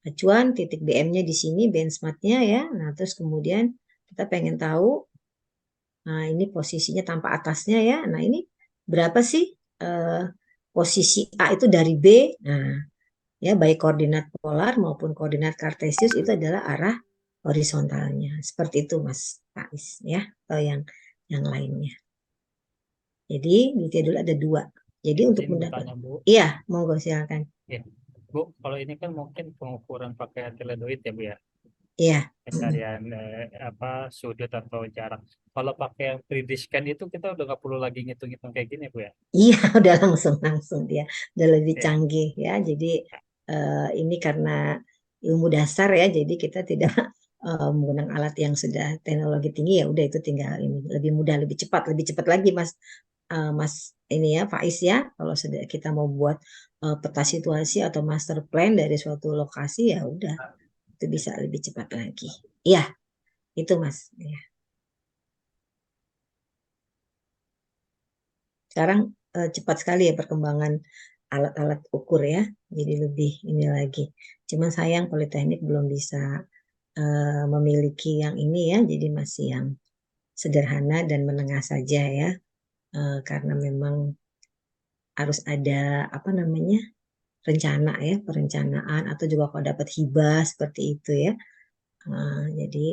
Speaker 1: acuan titik BM-nya di sini, benchmark-nya ya. Nah, terus kemudian kita pengen tahu, nah ini posisinya tanpa atasnya ya. Nah, ini berapa sih eh, posisi A itu dari B? Nah, ya baik koordinat polar maupun koordinat kartesius itu adalah arah horizontalnya. Seperti itu Mas Faiz ya, atau yang lainnya. Jadi di dulu ada dua. Jadi untuk
Speaker 2: Izin
Speaker 1: mendapat,
Speaker 2: bertanya Bu.
Speaker 1: iya monggo silakan.
Speaker 2: Ya, Bu, kalau ini kan mungkin pengukuran pakai teledoid ya Bu ya,
Speaker 1: Iya,
Speaker 2: pencarian apa sudut atau jarak. Kalau pakai yang 3D scan itu kita udah nggak perlu lagi ngitung-ngitung kayak gini Bu ya.
Speaker 1: iya udah langsung langsung dia udah lebih
Speaker 2: Ya,
Speaker 1: canggih ya. Jadi ini karena ilmu dasar ya, jadi kita tidak menggunakan alat yang sudah teknologi tinggi, ya udah itu tinggal ini lebih mudah, lebih cepat lagi Mas Mas ini ya Faiz ya. Kalau sudah kita mau buat peta situasi atau master plan dari suatu lokasi ya udah itu bisa lebih cepat lagi. Iya, itu Mas. Ya. Sekarang cepat sekali ya perkembangan alat-alat ukur ya. Jadi lebih ini lagi. Cuman sayang Politeknik belum bisa memiliki yang ini ya. Jadi masih yang sederhana dan menengah saja ya. Karena memang harus ada apa namanya rencana ya, perencanaan atau juga kalau dapat hibah seperti itu ya. Jadi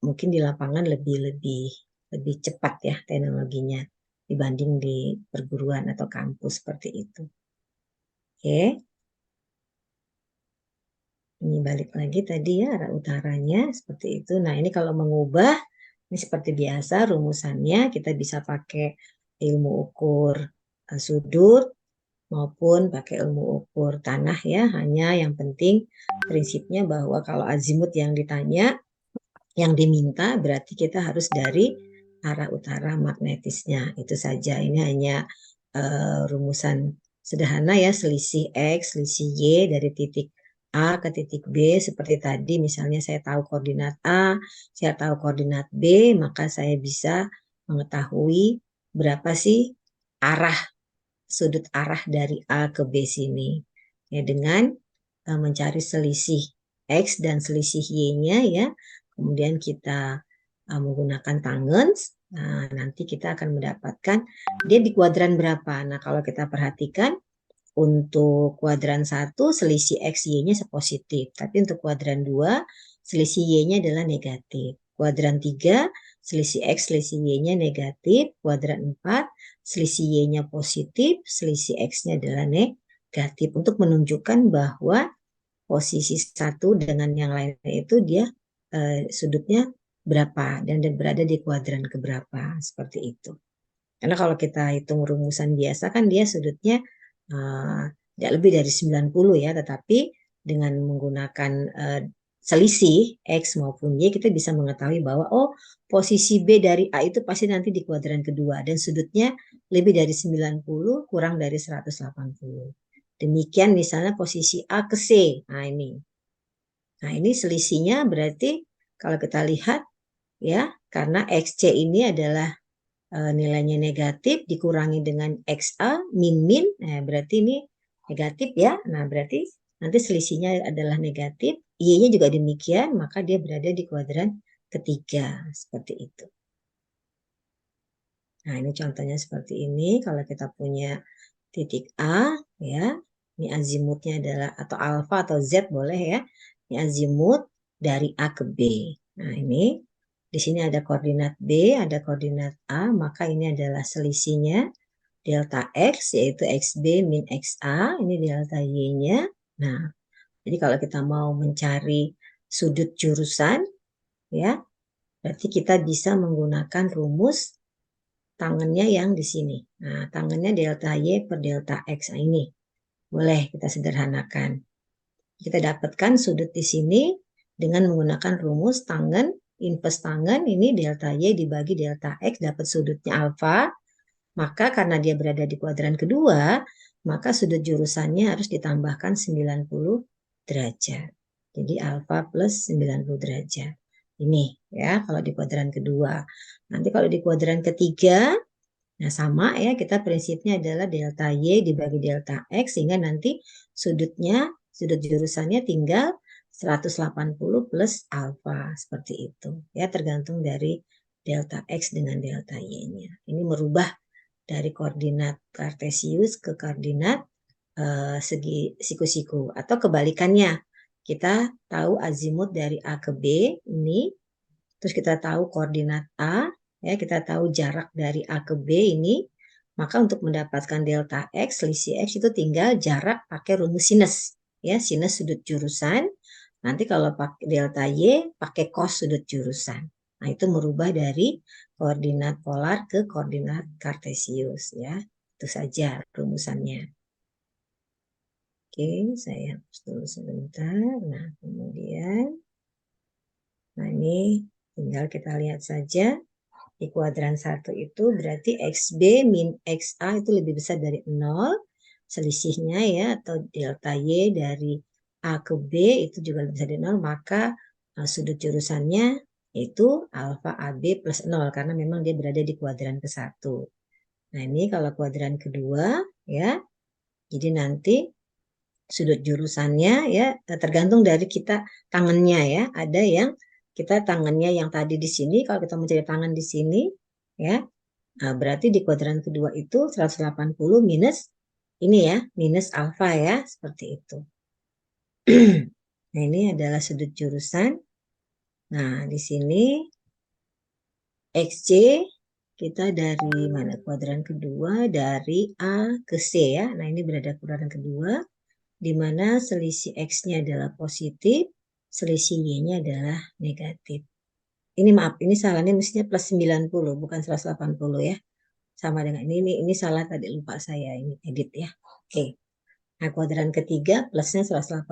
Speaker 1: mungkin di lapangan lebih lebih lebih cepat ya teknologinya dibanding di perguruan atau kampus seperti itu. Oke, Ini balik lagi tadi ya arah utaranya seperti itu. Nah, ini kalau mengubah ini seperti biasa rumusannya kita bisa pakai ilmu ukur sudut maupun pakai ilmu ukur tanah ya. Hanya yang penting prinsipnya bahwa kalau azimut yang ditanya, yang diminta berarti kita harus dari arah utara magnetisnya. Itu saja. Ini hanya rumusan sederhana ya, selisih X, selisih Y dari titik A ke titik B. Seperti tadi misalnya saya tahu koordinat A, saya tahu koordinat B, maka saya bisa mengetahui berapa sih arah sudut arah dari A ke B sini. Ya, dengan mencari selisih X dan selisih Y-nya ya. Kemudian kita menggunakan tangens. Nah, nanti kita akan mendapatkan dia di kuadran berapa. Nah, kalau kita perhatikan untuk kuadran 1 selisih X Y-nya positif, tapi untuk kuadran 2 selisih Y-nya adalah negatif. Kuadran 3 selisih X selisih Y-nya negatif, kuadran 4 selisih Y-nya positif, selisih X-nya adalah negatif untuk menunjukkan bahwa posisi satu dengan yang lainnya itu dia sudutnya berapa dan berada di kuadran keberapa seperti itu. Karena kalau kita hitung rumusan biasa kan dia sudutnya tidak lebih dari 90 ya, tetapi dengan menggunakan selisih X maupun Y kita bisa mengetahui bahwa oh posisi B dari A itu pasti nanti di kuadran kedua dan sudutnya lebih dari 90 kurang dari 180. Demikian misalnya posisi A ke C. Nah ini selisihnya berarti kalau kita lihat ya karena XC ini adalah nilainya negatif dikurangi dengan XA min, berarti ini negatif ya. Nah, berarti nanti selisihnya adalah negatif, Y-nya juga demikian, maka dia berada di kuadran ketiga, seperti itu. Nah, ini contohnya seperti ini, kalau kita punya titik A, ya, ini azimutnya adalah, atau alfa atau Z boleh ya, ini azimut dari A ke B. Nah, ini di sini ada koordinat B, ada koordinat A, maka ini adalah selisihnya delta X, yaitu XB min XA, ini delta Y-nya. Nah, jadi kalau kita mau mencari sudut jurusan, ya, berarti kita bisa menggunakan rumus tangannya yang di sini. Nah, tangannya delta Y per delta X. Nah, ini boleh kita sederhanakan. Kita dapatkan sudut di sini dengan menggunakan rumus tangan, inverse tangan, ini delta Y dibagi delta X, dapat sudutnya alfa. Maka karena dia berada di kuadran kedua, maka sudut jurusannya harus ditambahkan 90 derajat. Jadi alfa plus 90 derajat. Ini ya kalau di kuadran kedua. Nanti kalau di kuadran ketiga, nah sama ya kita prinsipnya adalah delta Y dibagi delta X sehingga nanti sudut jurusannya tinggal 180 plus alfa seperti itu. Ya tergantung dari delta X dengan delta Y-nya. Ini merubah dari koordinat kartesius ke koordinat segi siku-siku atau kebalikannya. Kita tahu azimut dari A ke B ini, terus kita tahu koordinat A, ya kita tahu jarak dari A ke B ini, maka untuk mendapatkan delta X, selisih X itu tinggal jarak pakai rumus sinus, ya sinus sudut jurusan. Nanti kalau pakai delta Y, pakai cos sudut jurusan. Nah itu merubah dari koordinat polar ke koordinat kartesius, ya itu saja rumusannya. Oke, saya hapus dulu sebentar. Nah kemudian, nah ini tinggal kita lihat saja. Di kuadran 1 itu berarti XB min XA itu lebih besar dari 0. Selisihnya ya atau delta Y dari A ke B itu juga lebih besar dari 0. Maka sudut jurusannya itu alfa AB plus 0 karena memang dia berada di kuadran ke-1. Nah ini kalau kuadran kedua ya. Jadi nanti sudut jurusannya ya tergantung dari kita tangannya ya. Ada yang kita tangannya yang tadi di sini, kalau kita mencari tangan di sini, ya, nah berarti di kuadran kedua itu 180 minus ini ya, minus alfa ya, seperti itu. Nah ini adalah sudut jurusan. Nah di sini XC kita dari mana? Kuadran kedua dari A ke C ya. Nah ini berada kuadran kedua. di mana selisih X-nya adalah positif, selisih Y-nya adalah negatif. Ini maaf, ini salahnya mestinya plus 90, bukan 180 ya. Sama dengan ini salah tadi, lupa saya ini edit ya. Oke. Nah, kuadran ketiga plusnya 180.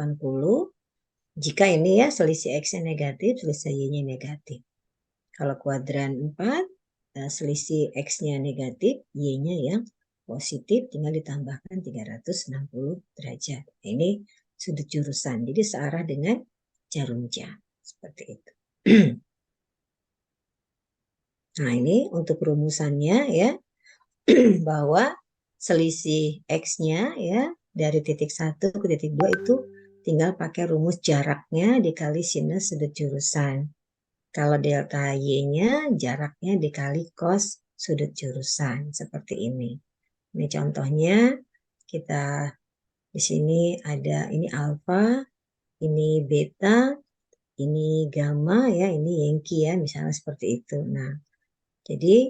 Speaker 1: Jika ini ya selisih X-nya negatif, selisih Y-nya negatif. Kalau kuadran 4, selisih X-nya negatif, Y-nya yang positif, tinggal ditambahkan 360 derajat. Ini sudut jurusan, jadi searah dengan jarum jam. Seperti itu. Nah, ini untuk rumusannya ya, bahwa selisih X-nya ya dari titik 1 ke titik 2 itu tinggal pakai rumus jaraknya dikali sinus sudut jurusan. Kalau delta Y-nya jaraknya dikali cos sudut jurusan. Seperti ini. Ini contohnya kita di sini ada ini alfa, ini beta, ini gamma ya, ini Yankee ya, misalnya seperti itu. Nah, jadi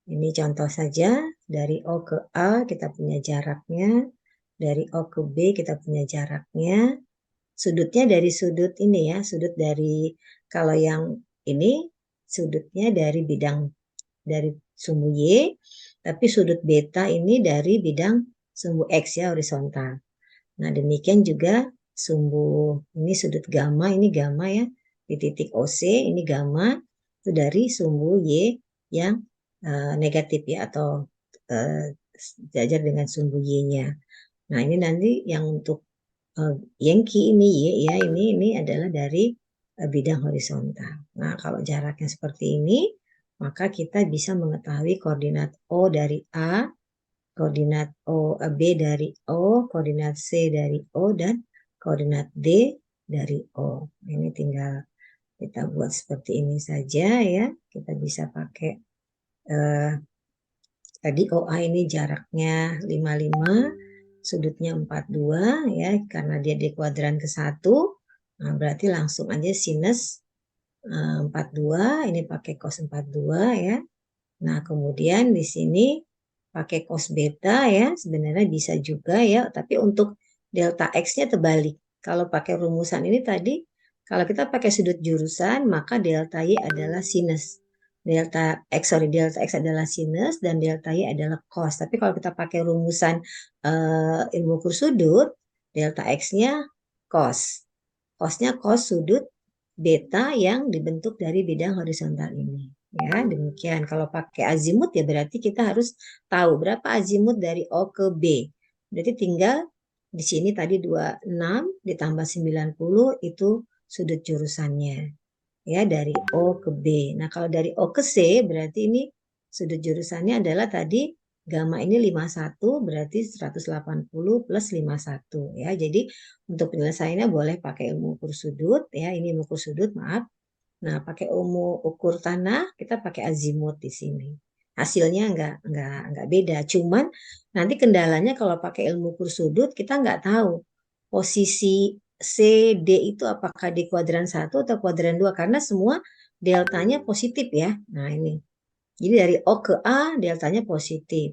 Speaker 1: ini contoh saja, dari O ke A kita punya jaraknya, dari O ke B kita punya jaraknya, sudutnya dari sudut ini ya, sudut dari, kalau yang ini sudutnya dari bidang, dari sumbu Y, tapi sudut beta ini dari bidang sumbu X ya, horizontal. Nah, demikian juga sumbu, ini sudut gamma, ini gamma ya, di titik OC, ini gamma, itu dari sumbu Y yang negatif ya, atau sejajar dengan sumbu Y-nya. Nah, ini nanti yang untuk Yankee ini Y ya, ini adalah dari bidang horizontal. Nah, kalau jaraknya seperti ini, maka kita bisa mengetahui koordinat O dari A, koordinat B dari O, koordinat C dari O, dan koordinat D dari O. Ini tinggal kita buat seperti ini saja ya. Kita bisa pakai tadi OA ini jaraknya 55, sudutnya 42 ya, karena dia di kuadran ke-1. Nah, berarti langsung aja sinus 42, ini pakai cos 42 ya. Nah, kemudian di sini pakai cos beta ya, sebenarnya bisa juga ya, tapi untuk delta X-nya terbalik. Kalau pakai rumusan ini tadi, kalau kita pakai sudut jurusan, maka delta Y adalah sinus. Delta X adalah sinus dan delta Y adalah cos. Tapi kalau kita pakai rumusan ilmu ukur sudut, delta X-nya cos. Cosnya cos sudut beta yang dibentuk dari bidang horizontal ini. Ya, demikian. Kalau pakai azimut ya berarti kita harus tahu berapa azimut dari O ke B. Berarti tinggal di sini tadi 26 ditambah 90 itu sudut jurusannya. Ya, dari O ke B. Nah, kalau dari O ke C berarti ini sudut jurusannya adalah tadi gamma ini 51 berarti 180 plus 51 ya. Jadi untuk penyelesaiannya boleh pakai ilmu ukur sudut ya. Ini ilmu ukur sudut, maaf. Nah, pakai ilmu ukur tanah kita pakai azimut di sini. Hasilnya enggak beda. Cuman nanti kendalanya kalau pakai ilmu ukur sudut kita enggak tahu posisi C, D itu apakah di kuadran 1 atau kuadran 2 karena semua deltanya positif ya. Nah, ini. Jadi dari O ke A deltanya positif.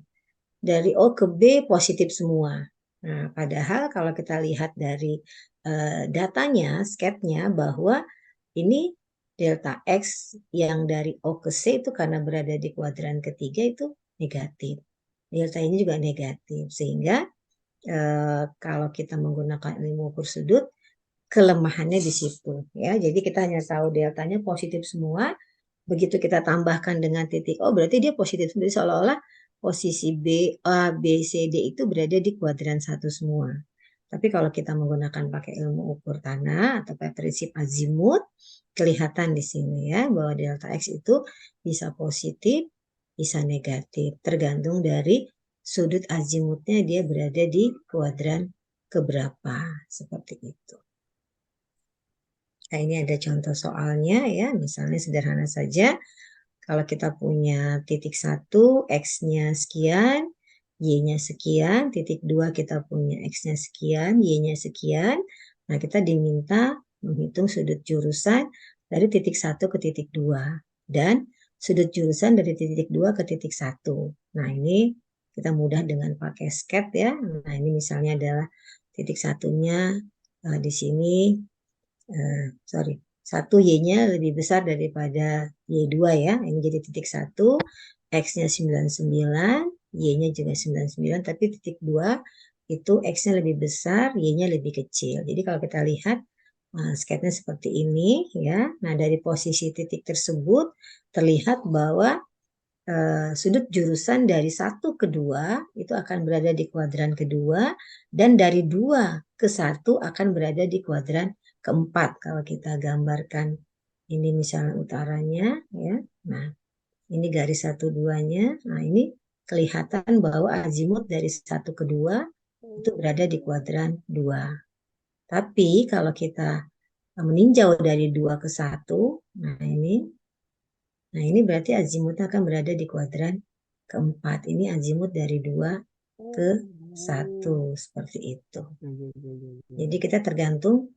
Speaker 1: Dari O ke B positif semua. Nah, padahal kalau kita lihat dari datanya, sketnya bahwa ini delta X yang dari O ke C itu karena berada di kuadran ketiga itu negatif. Delta ini juga negatif. Sehingga kalau kita menggunakan ilmu ukur sudut, kelemahannya di situ. Ya, jadi kita hanya tahu deltanya positif semua. Begitu kita tambahkan dengan titik O, berarti dia positif. Jadi seolah-olah posisi B, A, B, C, D itu berada di kuadran 1 semua. Tapi kalau kita menggunakan pakai ilmu ukur tanah atau pakai prinsip azimut, kelihatan di sini ya bahwa delta X itu bisa positif, bisa negatif. Tergantung dari sudut azimutnya dia berada di kuadran keberapa. Seperti itu. Nah, ini ada contoh soalnya ya, misalnya sederhana saja. Kalau kita punya titik 1, X-nya sekian, Y-nya sekian, titik 2 kita punya X-nya sekian, Y-nya sekian. Nah, kita diminta menghitung sudut jurusan dari titik 1 ke titik 2. Dan sudut jurusan dari titik 2 ke titik 1. Nah, ini kita mudah dengan pakai sketch ya. Nah, ini misalnya adalah titik satunya di sini, sorry, 1 Y-nya lebih besar daripada Y2 ya. Ini jadi titik 1, X-nya 99, Y-nya juga 99, tapi titik 2 itu X-nya lebih besar, Y-nya lebih kecil. Jadi kalau kita lihat sketnya seperti ini ya. Nah, dari posisi titik tersebut terlihat bahwa sudut jurusan dari 1 ke 2 itu akan berada di kuadran kedua, dan dari 2 ke 1 akan berada di kuadran keempat. Kalau kita gambarkan ini misalnya utaranya ya. Nah, ini garis 1, 2-nya. Nah, ini kelihatan bahwa azimut dari 1 ke 2 itu berada di kuadran 2. Tapi kalau kita meninjau dari 2 ke 1, nah ini berarti azimutnya akan berada di kuadran keempat. Ini azimut dari 2 ke 1, seperti itu. Jadi kita tergantung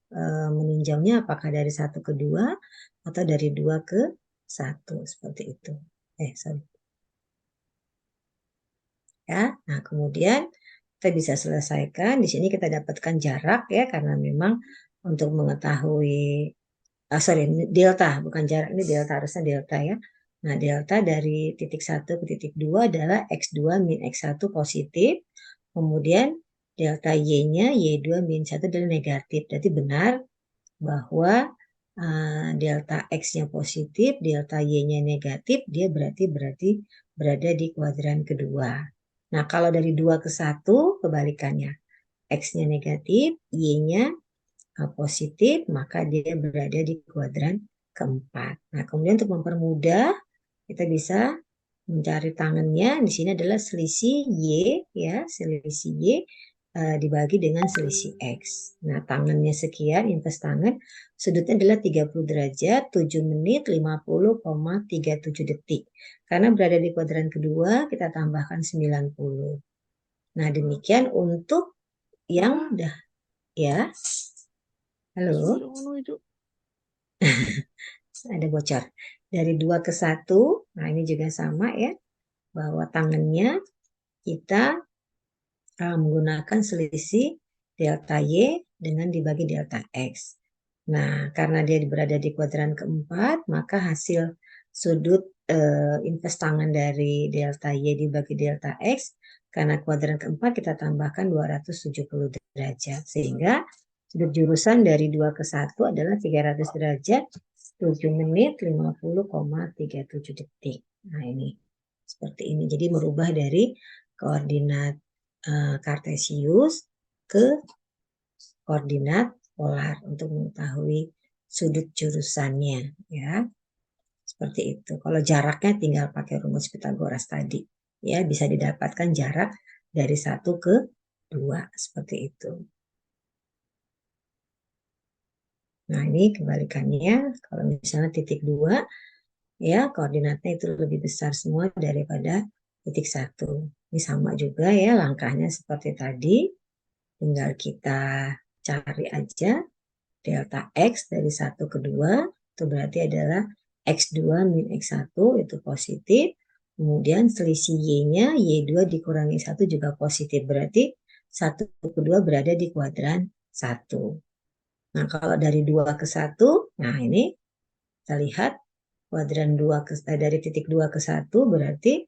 Speaker 1: meninjaunya apakah dari 1 ke 2 atau dari 2 ke 1, seperti itu. Sorry. Ya, nah kemudian kita bisa selesaikan. Di sini kita dapatkan jarak ya, karena memang untuk mengetahui delta, bukan jarak, ini delta, harusnya delta ya. Nah, delta dari titik 1 ke titik 2 adalah X2 min X1 positif, kemudian delta Y-nya Y2 min 1 adalah negatif. Berarti benar bahwa delta X-nya positif, delta Y-nya negatif, dia berarti berada di kuadran kedua. Nah, kalau dari 2 ke 1, kebalikannya. X-nya negatif, Y-nya positif, maka dia berada di kuadran keempat. Nah, kemudian untuk mempermudah, kita bisa mencari tangannya. Di sini adalah selisih Y, ya, selisih Y dibagi dengan selisih X. Nah, tangannya sekian, invers tangan, sudutnya adalah 30 derajat, 7 menit, 50,37 detik. Karena berada di kuadran kedua, kita tambahkan 90. Nah, demikian untuk yang dah, ya. Halo, ada bocor. Dari 2 ke 1, nah ini juga sama ya, bahwa tangannya kita menggunakan selisih delta Y dengan dibagi delta X. Nah, karena dia berada di kuadran keempat, maka hasil sudut invers tangan dari delta Y dibagi delta X, karena kuadran keempat kita tambahkan 270 derajat. Sehingga sudut jurusan dari 2 ke 1 adalah 300 derajat, 7 menit, 50,37 detik. Nah, ini seperti ini. Jadi merubah dari koordinat kartesius ke koordinat polar untuk mengetahui sudut jurusannya ya. Seperti itu. Kalau jaraknya tinggal pakai rumus Pythagoras tadi. Ya, bisa didapatkan jarak dari 1 ke 2 seperti itu. Nah, ini kebalikannya. Kalau misalnya titik 2 ya, koordinatnya itu lebih besar semua daripada titik 1. Ini sama juga ya, langkahnya seperti tadi. Tinggal kita cari aja delta X dari 1 ke 2, itu berarti adalah X2 min X1 itu positif. Kemudian selisih Y-nya, Y2 dikurangi 1 juga positif. Berarti 1 ke 2 berada di kuadran 1. Nah, kalau dari 2 ke 1, nah ini kita lihat kuadran 2 dari titik 2 ke 1 berarti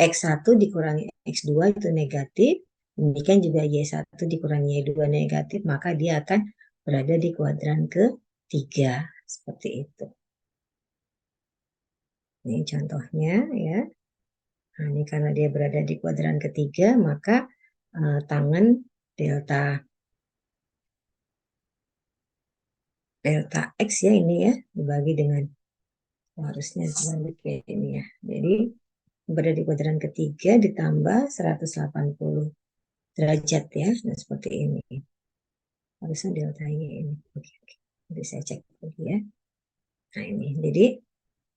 Speaker 1: X1 dikurangi X2 itu negatif. Demikian juga Y1 dikurangi Y2 negatif, maka dia akan berada di kuadran ketiga. Seperti itu. Ini contohnya ya. Nah, ini karena dia berada di kuadran ketiga, maka tangan delta X ya ini ya, dibagi dengan, harusnya dibagi kayak ini ya. Jadi berada di kuadran ketiga ditambah 180 derajat ya. Nah, seperti ini. Harusnya deltanya ini. Oke. Nanti saya cek lagi ya. Nah, ini. Jadi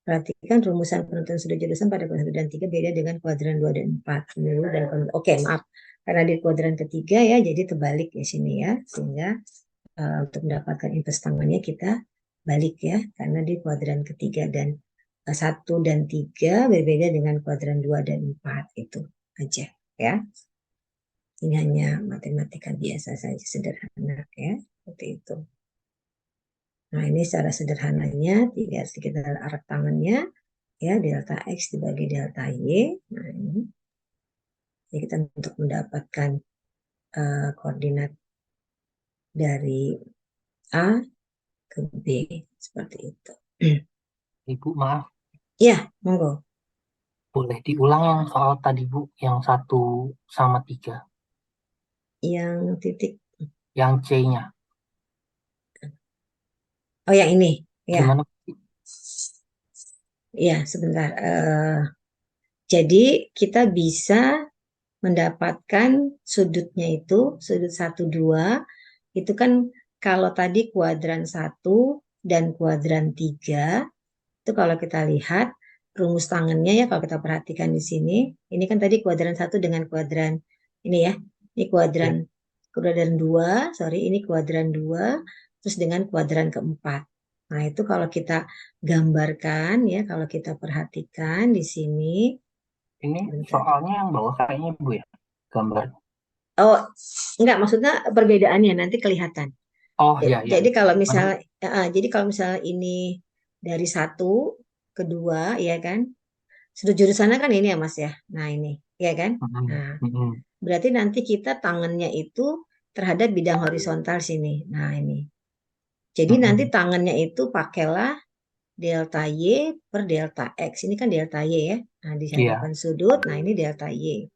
Speaker 1: perhatikan rumusan penentuan sudut jurusan pada kuadran 1 dan 3 beda dengan kuadran 2 dan 4. Oke, maaf. Karena di kuadran ketiga ya, jadi terbalik di sini ya. Sehingga untuk mendapatkan invers tangannya kita balik ya. Karena di kuadran ketiga dan 1 dan 3 berbeda dengan kuadran 2 dan 4. Itu aja ya. Ini hanya matematika biasa saja, sederhana ya, seperti itu. Nah, ini secara sederhananya, kita arah tangannya, ya, delta X dibagi delta Y. Nah, ini. Jadi kita untuk mendapatkan koordinat dari A ke B, seperti itu.
Speaker 2: Ibu, maaf,
Speaker 1: Ya, monggo.
Speaker 2: boleh diulang yang soal tadi Bu, yang 1/3,
Speaker 1: Yang titik,
Speaker 2: yang C-nya.
Speaker 1: oh yang ini, ya,
Speaker 2: Gimana?
Speaker 1: ya, sebentar. Jadi kita bisa mendapatkan sudutnya itu, sudut 1, 2, itu kan kalau tadi kuadran 1 dan kuadran 3, itu kalau kita lihat rumus tangannya ya, kalau kita perhatikan di sini, ini kan tadi kuadran 1 dengan kuadran ini ya, ini kuadran
Speaker 2: Ya.
Speaker 1: kuadran 2, sorry, ini kuadran 2, terus dengan kuadran keempat. Nah, itu kalau kita gambarkan ya, kalau kita perhatikan di sini,
Speaker 2: Ini
Speaker 1: bentar.
Speaker 2: soalnya yang bawah kayaknya Bu ya, gambar.
Speaker 1: Oh, enggak, maksudnya perbedaannya nanti kelihatan.
Speaker 2: Oh ya, ya.
Speaker 1: Jadi kalau
Speaker 2: Gimana, Bu?
Speaker 1: misalnya, jadi kalau misalnya ini dari 1 ke 2, ya kan, sudut jurusannya kan ini ya Mas ya. Nah ini, ya kan.
Speaker 2: Mm-mm,
Speaker 1: Nah,
Speaker 2: mm-mm.
Speaker 1: berarti nanti kita tangannya itu terhadap bidang horizontal sini. Nah ini. Jadi nanti
Speaker 2: Mm-mm.
Speaker 1: tangannya itu pakailah delta Y per delta X. Ini kan delta Y ya. Nah di
Speaker 2: Iya.
Speaker 1: hadapan sudut, nah ini delta Y.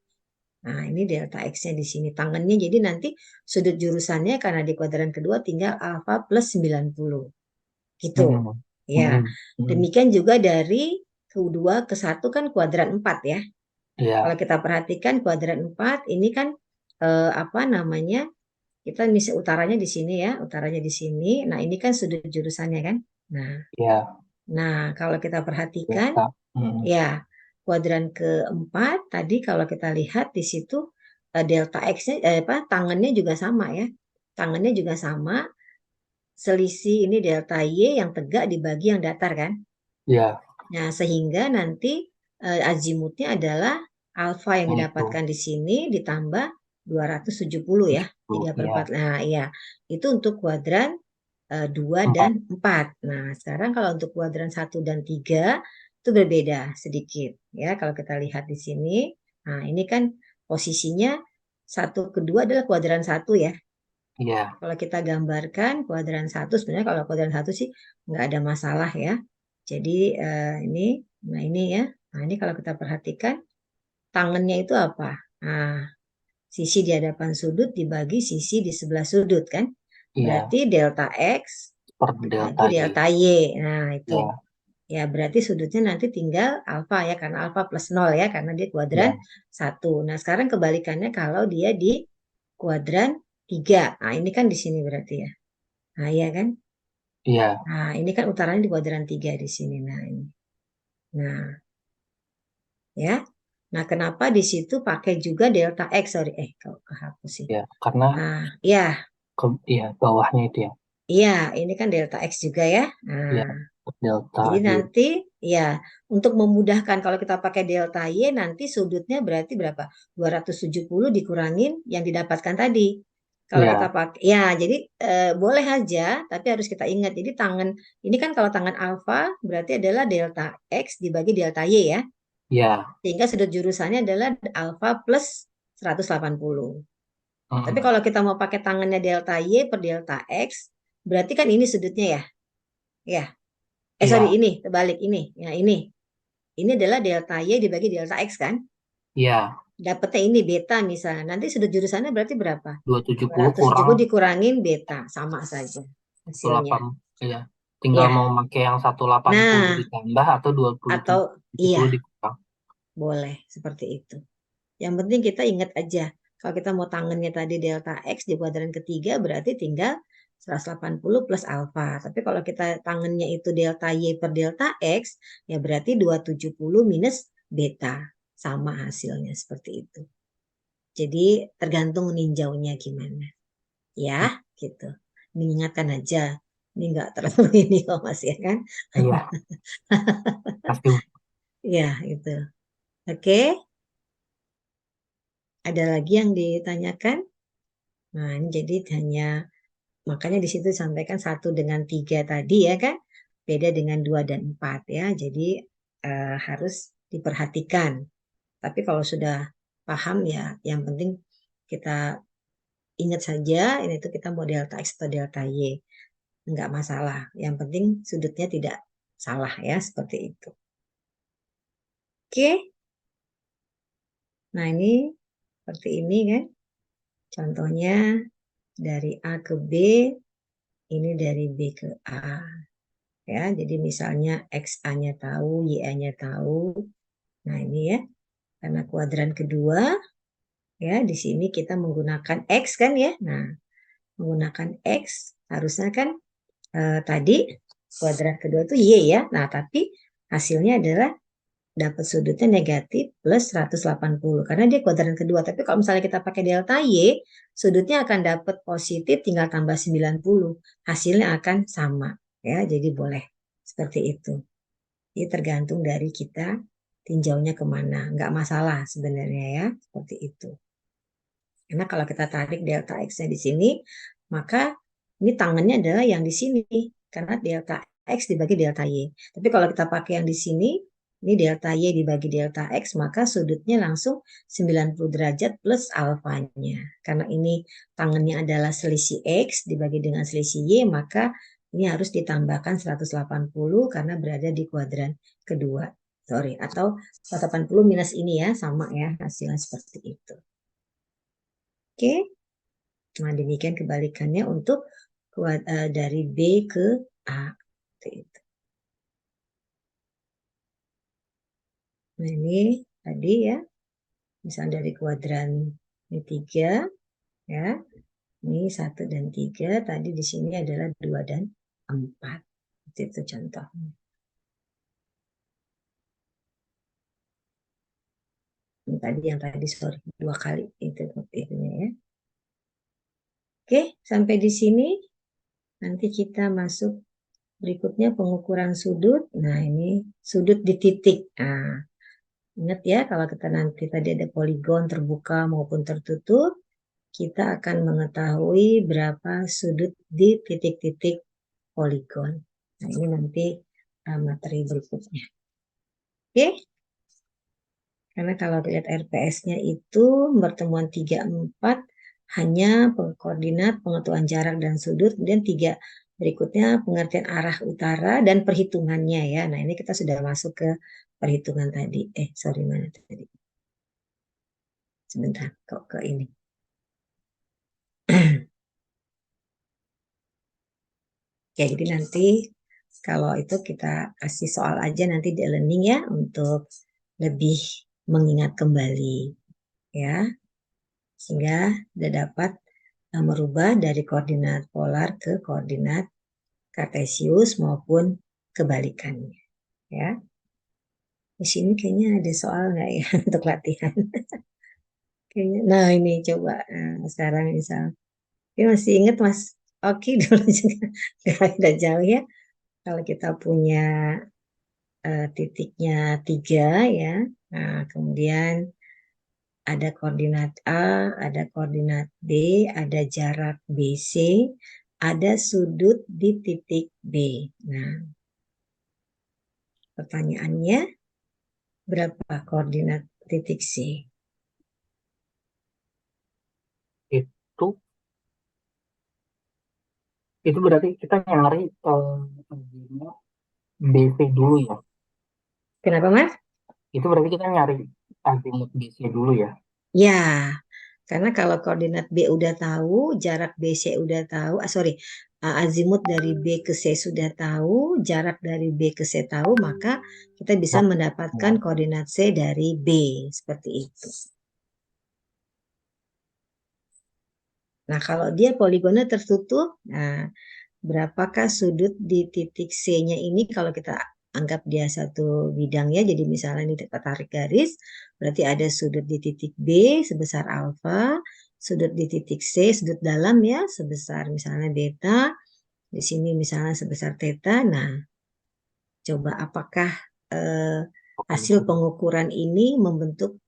Speaker 1: Nah, ini delta X-nya di sini. Tangannya jadi nanti sudut jurusannya karena di kuadran kedua tinggal alfa plus 90. Gitu.
Speaker 2: Mm-mm,
Speaker 1: Ya.
Speaker 2: mm-mm, mm-mm.
Speaker 1: Demikian juga dari kedua ke satu kan kuadran 4 ya. Kalau
Speaker 2: Iya.
Speaker 1: kita perhatikan kuadran 4 ini kan apa namanya? Kita misalnya utaranya di sini ya, utaranya di sini. Nah, ini kan sudut jurusannya kan. Nah,
Speaker 2: Iya.
Speaker 1: kalau kita perhatikan
Speaker 2: Delta. Mm-mm.
Speaker 1: ya, kuadran keempat tadi kalau kita lihat di situ delta X-nya tangannya juga sama ya. Tangannya juga sama, selisih ini delta Y yang tegak dibagi yang datar kan.
Speaker 2: Iya.
Speaker 1: Nah, sehingga nanti azimutnya adalah alfa yang
Speaker 2: Yang itu.
Speaker 1: didapatkan di sini ditambah 270 ya. 3 per
Speaker 2: Iya.
Speaker 1: 4. Nah, iya. Itu untuk kuadran 2 dan
Speaker 2: Empat.
Speaker 1: 4. Nah, sekarang kalau untuk kuadran 1 dan 3 itu berbeda sedikit ya. Kalau kita lihat di sini, nah ini kan posisinya satu kedua adalah kuadran 1 ya.
Speaker 2: Iya.
Speaker 1: Kalau kita gambarkan kuadran 1 sebenarnya kalau kuadran 1 sih nggak ada masalah ya. Jadi ini, nah ini ya. Nah, ini kalau kita perhatikan tangannya itu apa? Nah, sisi di hadapan sudut dibagi sisi di sebelah sudut kan.
Speaker 2: Iya.
Speaker 1: Berarti delta X
Speaker 2: Per
Speaker 1: dibagi
Speaker 2: delta Y.
Speaker 1: delta Y. Nah, itu.
Speaker 2: Iya.
Speaker 1: Ya, berarti sudutnya nanti tinggal alfa ya, karena alfa plus 0 ya, karena dia kuadran
Speaker 2: Iya.
Speaker 1: 1. Nah, sekarang kebalikannya kalau dia di kuadran 3. Nah, ini kan di sini berarti ya. Nah, iya kan?
Speaker 2: Iya.
Speaker 1: Nah, ini kan utaranya di kuadran 3 di sini. Nah, ini. Nah, ya. Nah, kenapa di situ pakai juga delta X? Sorry, kalau kehapus sih.
Speaker 2: Iya. Karena
Speaker 1: Nah, ya,
Speaker 2: iya bawahnya itu ya.
Speaker 1: iya, ini kan delta X juga ya. Nah,
Speaker 2: Iya. Delta
Speaker 1: jadi
Speaker 2: Y.
Speaker 1: nanti ya untuk memudahkan kalau kita pakai delta Y nanti sudutnya berarti berapa? 270 dikurangin yang didapatkan tadi. Kalau kita
Speaker 2: Iya.
Speaker 1: pakai ya jadi boleh aja tapi harus kita ingat. Jadi tangan ini kan kalau tangan alfa berarti adalah delta X dibagi delta Y ya.
Speaker 2: Iya.
Speaker 1: Sehingga sudut jurusannya adalah alfa plus 180. Tapi
Speaker 2: Mm-mm.
Speaker 1: kalau kita mau pakai tangannya delta Y per delta X berarti kan ini sudutnya ya. Ya. Sorry,
Speaker 2: Iya.
Speaker 1: ini terbalik ini. Ya, ini. Ini adalah delta Y dibagi delta X kan?
Speaker 2: Iya.
Speaker 1: Dapatnya ini beta misalnya. Nanti sudut jurusannya berarti berapa?
Speaker 2: 270 kurang
Speaker 1: 270 dikurangin beta. Sama saja hasilnya.
Speaker 2: 180. Iya. Tinggal
Speaker 1: Ya.
Speaker 2: mau pakai yang 180
Speaker 1: Nah,
Speaker 2: ditambah atau
Speaker 1: atau
Speaker 2: 270
Speaker 1: iya,
Speaker 2: dikurang.
Speaker 1: boleh seperti itu. Yang penting kita ingat aja. Kalau kita mau tangannya tadi delta X di kuadran ketiga berarti tinggal 180 plus alfa. Tapi kalau kita tangannya itu delta Y per delta X, ya berarti 270 minus beta. Sama hasilnya seperti itu. Jadi tergantung ninjaunya gimana. Ya, gitu. Mengingatkan aja. Ini enggak terlalu ini kok Mas ya kan?
Speaker 2: Iya. Pasti.
Speaker 1: Ya, itu. Oke. Ada lagi yang ditanyakan? Nah, ini jadi hanya, makanya di situ disampaikan 1 dengan 3 tadi ya kan, beda dengan 2 dan 4 ya. Jadi harus diperhatikan. Tapi kalau sudah paham ya, yang penting kita ingat saja ini tuh kita mau delta X atau delta Y. Enggak masalah. Yang penting sudutnya tidak salah ya, seperti itu. Oke. Nah, ini seperti ini kan. Contohnya dari A ke B, ini dari B ke A. Ya, jadi misalnya XA-nya tahu, YA-nya tahu. Nah, ini ya. Karena kuadran kedua, ya, di sini kita menggunakan X kan ya. Nah, menggunakan X harusnya kan tadi kuadran kedua itu Y ya. Nah, tapi hasilnya adalah dapat sudutnya negatif plus 180 karena dia kuadran kedua. Tapi kalau misalnya kita pakai delta Y, sudutnya akan dapat positif tinggal tambah 90. Hasilnya akan sama ya. Jadi boleh seperti itu. Jadi tergantung dari kita tinjaunya kemana. Nggak masalah sebenarnya ya. Seperti itu. Karena kalau kita tarik delta X-nya di sini, maka ini tangannya adalah yang di sini. Karena delta X dibagi delta Y. Tapi kalau kita pakai yang di sini, ini delta Y dibagi delta X, maka sudutnya langsung 90 derajat plus alfanya. Karena ini tangannya adalah selisih X dibagi dengan selisih Y, maka ini harus ditambahkan 180 karena berada di kuadran kedua. Sorry, atau 180 minus ini ya, sama ya hasilnya seperti itu. Oke, nah demikian kebalikannya untuk dari B ke A. Itu. Nah ini tadi ya, misalnya dari kuadran ini 3, ya, ini 1 dan 3, tadi di sini adalah 2 dan 4. Itu contohnya. Ini tadi sorry, 2 kali itu itunya ya. Oke, sampai di sini nanti kita masuk berikutnya pengukuran sudut. Nah, ini sudut di titik. Nah, ingat ya, kalau kita nanti tadi ada poligon terbuka maupun tertutup, kita akan mengetahui berapa sudut di titik-titik poligon. Nah, ini nanti materi berikutnya. Oke? Karena kalau lihat RPS-nya itu pertemuan 3, 4 hanya koordinat, pengetahuan jarak dan sudut, kemudian 3 berikutnya pengertian arah utara dan perhitungannya ya. Nah, ini kita sudah masuk ke perhitungan tadi. Sorry, mana tadi? Sebentar, kok ke ini. Ya, jadi nanti kalau itu kita kasih soal aja nanti di learning ya untuk lebih mengingat kembali ya. Sehingga sudah dapat merubah dari koordinat polar ke koordinat kartesius maupun kebalikannya ya. Di sini kayaknya ada soal nggak ya untuk latihan? Kayaknya. Nah, ini coba sekarang misal. Ini masih ingat Mas Oki dulu juga nggak ada jauh ya. Kalau kita punya titiknya 3 ya. Nah, kemudian ada koordinat A, ada koordinat B, ada jarak BC, ada sudut di titik B. Nah, pertanyaannya berapa koordinat titik C?
Speaker 2: Itu berarti kita nyari BC dulu ya.
Speaker 1: Kenapa Mas?
Speaker 2: Itu berarti kita nyari azimut BC dulu ya.
Speaker 1: Ya, karena kalau koordinat B udah tahu, jarak BC udah tahu, azimut dari B ke C sudah tahu, jarak dari B ke C tahu, maka kita bisa mendapatkan koordinat C dari B, seperti itu. Nah, kalau dia poligonnya tertutup, nah berapakah sudut di titik C-nya ini kalau kita anggap dia satu bidang ya, jadi misalnya ini kita tarik garis, berarti ada sudut di titik B sebesar alfa, sudut di titik C, sudut dalam ya sebesar misalnya beta, di sini misalnya sebesar theta. Nah, coba apakah hasil pengukuran ini membentuk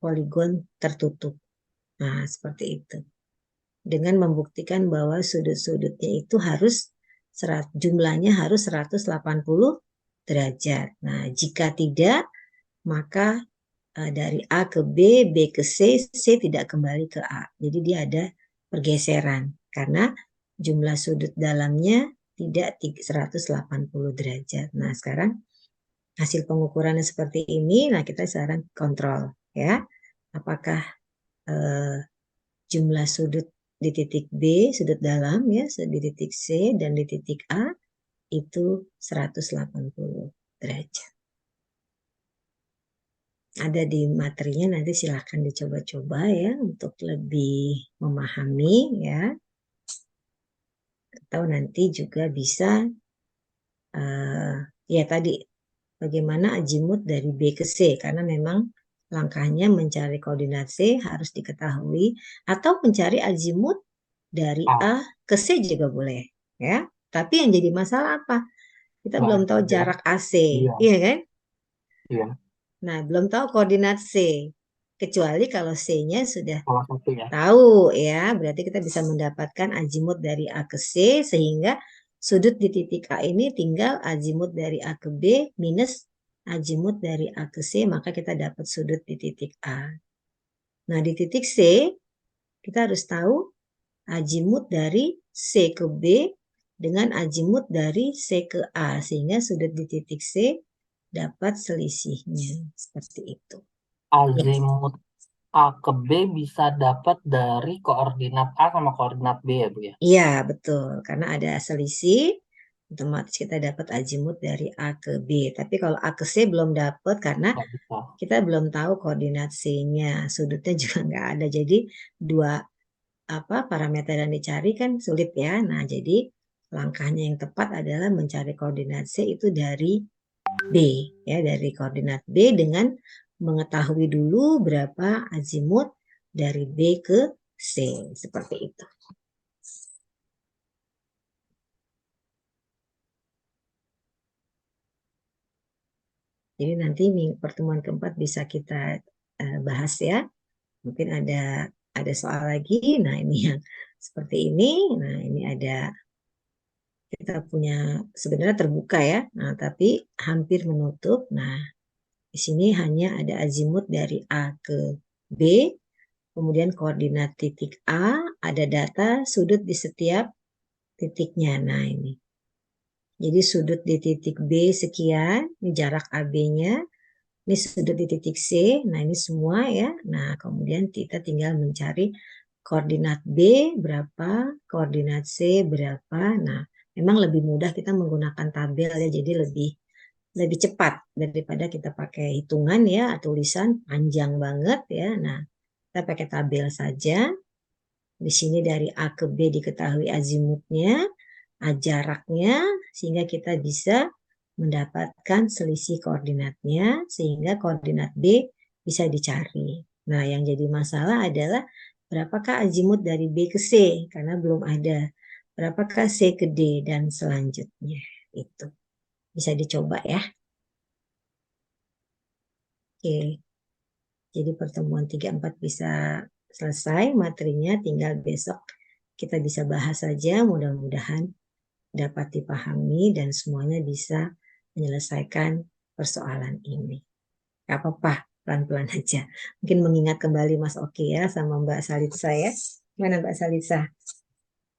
Speaker 1: poligon tertutup. Nah, seperti itu. Dengan membuktikan bahwa sudut-sudutnya itu harus jumlahnya harus 180 derajat. Nah, jika tidak, maka dari A ke B, B ke C, C tidak kembali ke A. Jadi dia ada pergeseran karena jumlah sudut dalamnya tidak 180 derajat. Nah, sekarang hasil pengukurannya seperti ini. Nah, kita sekarang kontrol ya. Apakah jumlah sudut di titik B, sudut dalam ya, di titik C dan di titik A itu 180 derajat. Ada di materinya, nanti silahkan dicoba-coba ya untuk lebih memahami ya. Atau nanti juga bisa ya tadi bagaimana azimut dari B ke C, karena memang langkahnya mencari koordinat C harus diketahui, atau mencari azimut dari A ke C juga boleh ya. Tapi yang jadi masalah apa? Kita belum tahu jarak AC, iya kan?
Speaker 2: Iya.
Speaker 1: Nah, belum tahu koordinat C. Kecuali kalau C-nya sudah
Speaker 2: Salah satu ya.
Speaker 1: tahu ya, berarti kita bisa mendapatkan azimut dari A ke C, sehingga sudut di titik A ini tinggal azimut dari A ke B minus azimut dari A ke C, maka kita dapat sudut di titik A. Nah, di titik C, kita harus tahu azimut dari C ke B dengan azimut dari C ke A, sehingga sudut di titik C dapat selisihnya. Seperti itu.
Speaker 2: Azimut A ke B bisa dapat dari koordinat A sama koordinat B ya Bu ya?
Speaker 1: Iya, betul. Karena ada selisih, otomatis kita dapat azimut dari A ke B. Tapi kalau A ke C belum dapat karena kita belum tahu koordinat C-nya. Sudutnya juga nggak ada. Jadi dua parameter yang dicari kan sulit ya. Nah, jadi langkahnya yang tepat adalah mencari koordinat C itu dari B, ya, dari koordinat B dengan mengetahui dulu berapa azimut dari B ke C, seperti itu. Jadi nanti pertemuan keempat bisa kita bahas ya. Mungkin ada soal lagi. Nah, ini yang seperti ini. Nah, ini ada kita punya sebenarnya terbuka ya. Nah, tapi hampir menutup. Nah, di sini hanya ada azimut dari A ke B, kemudian koordinat titik A, ada data sudut di setiap titiknya. Nah, ini. Jadi sudut di titik B sekian, ini jarak AB-nya. Ini sudut di titik C, nah ini semua ya. Nah, kemudian kita tinggal mencari koordinat B berapa, koordinat C berapa. Nah, memang lebih mudah kita menggunakan tabel ya, jadi lebih cepat daripada kita pakai hitungan ya, tulisan panjang banget ya. Nah, kita pakai tabel saja. Di sini dari A ke B diketahui azimutnya, jaraknya, sehingga kita bisa mendapatkan selisih koordinatnya, sehingga koordinat B bisa dicari. Nah, yang jadi masalah adalah berapakah azimut dari B ke C, karena belum ada. Berapakah C ke D, dan selanjutnya. Itu bisa dicoba ya. Oke, jadi pertemuan 3-4 bisa selesai materinya, tinggal besok kita bisa bahas saja, mudah-mudahan dapat dipahami dan semuanya bisa menyelesaikan persoalan ini. Gak apa-apa, pelan-pelan aja. Mungkin mengingat kembali Mas Oki ya sama Mbak Salitsa ya. Mana Mbak Salitsa?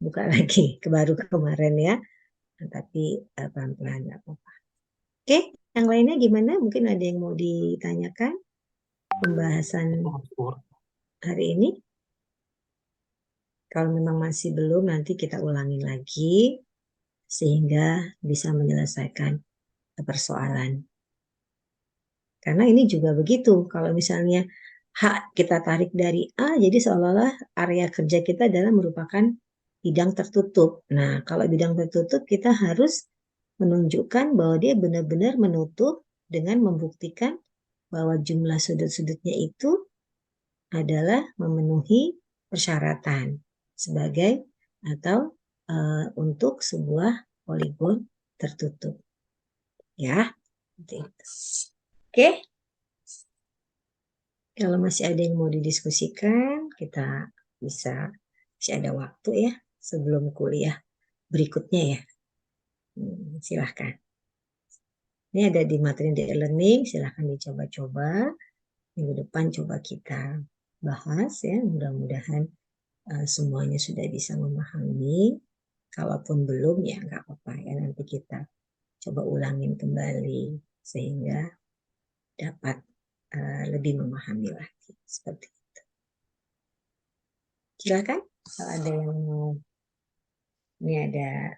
Speaker 1: Buka lagi, baru kemarin ya. Nah, tapi pelan-pelan gak apa-apa. Oke, yang lainnya gimana? Mungkin ada yang mau ditanyakan? Pembahasan hari ini? Kalau memang masih belum, nanti kita ulangi lagi sehingga bisa menyelesaikan persoalan. Karena ini juga begitu, kalau misalnya H kita tarik dari A, jadi seolah-olah area kerja kita adalah merupakan bidang tertutup. Nah, kalau bidang tertutup kita harus menunjukkan bahwa dia benar-benar menutup dengan membuktikan bahwa jumlah sudut-sudutnya itu adalah memenuhi persyaratan sebagai atau untuk sebuah poligon tertutup. Ya, seperti itu. Oke. Kalau masih ada yang mau didiskusikan, kita bisa, masih ada waktu ya sebelum kuliah berikutnya ya. Silahkan. Ini ada di materi di e-learning, silahkan dicoba-coba. Minggu depan coba kita bahas ya, mudah-mudahan semuanya sudah bisa memahami. Kalaupun belum ya nggak apa-apa ya, nanti kita coba ulangin kembali sehingga dapat lebih memahami lagi seperti itu. Silakan kalau ada yang mau, ini ada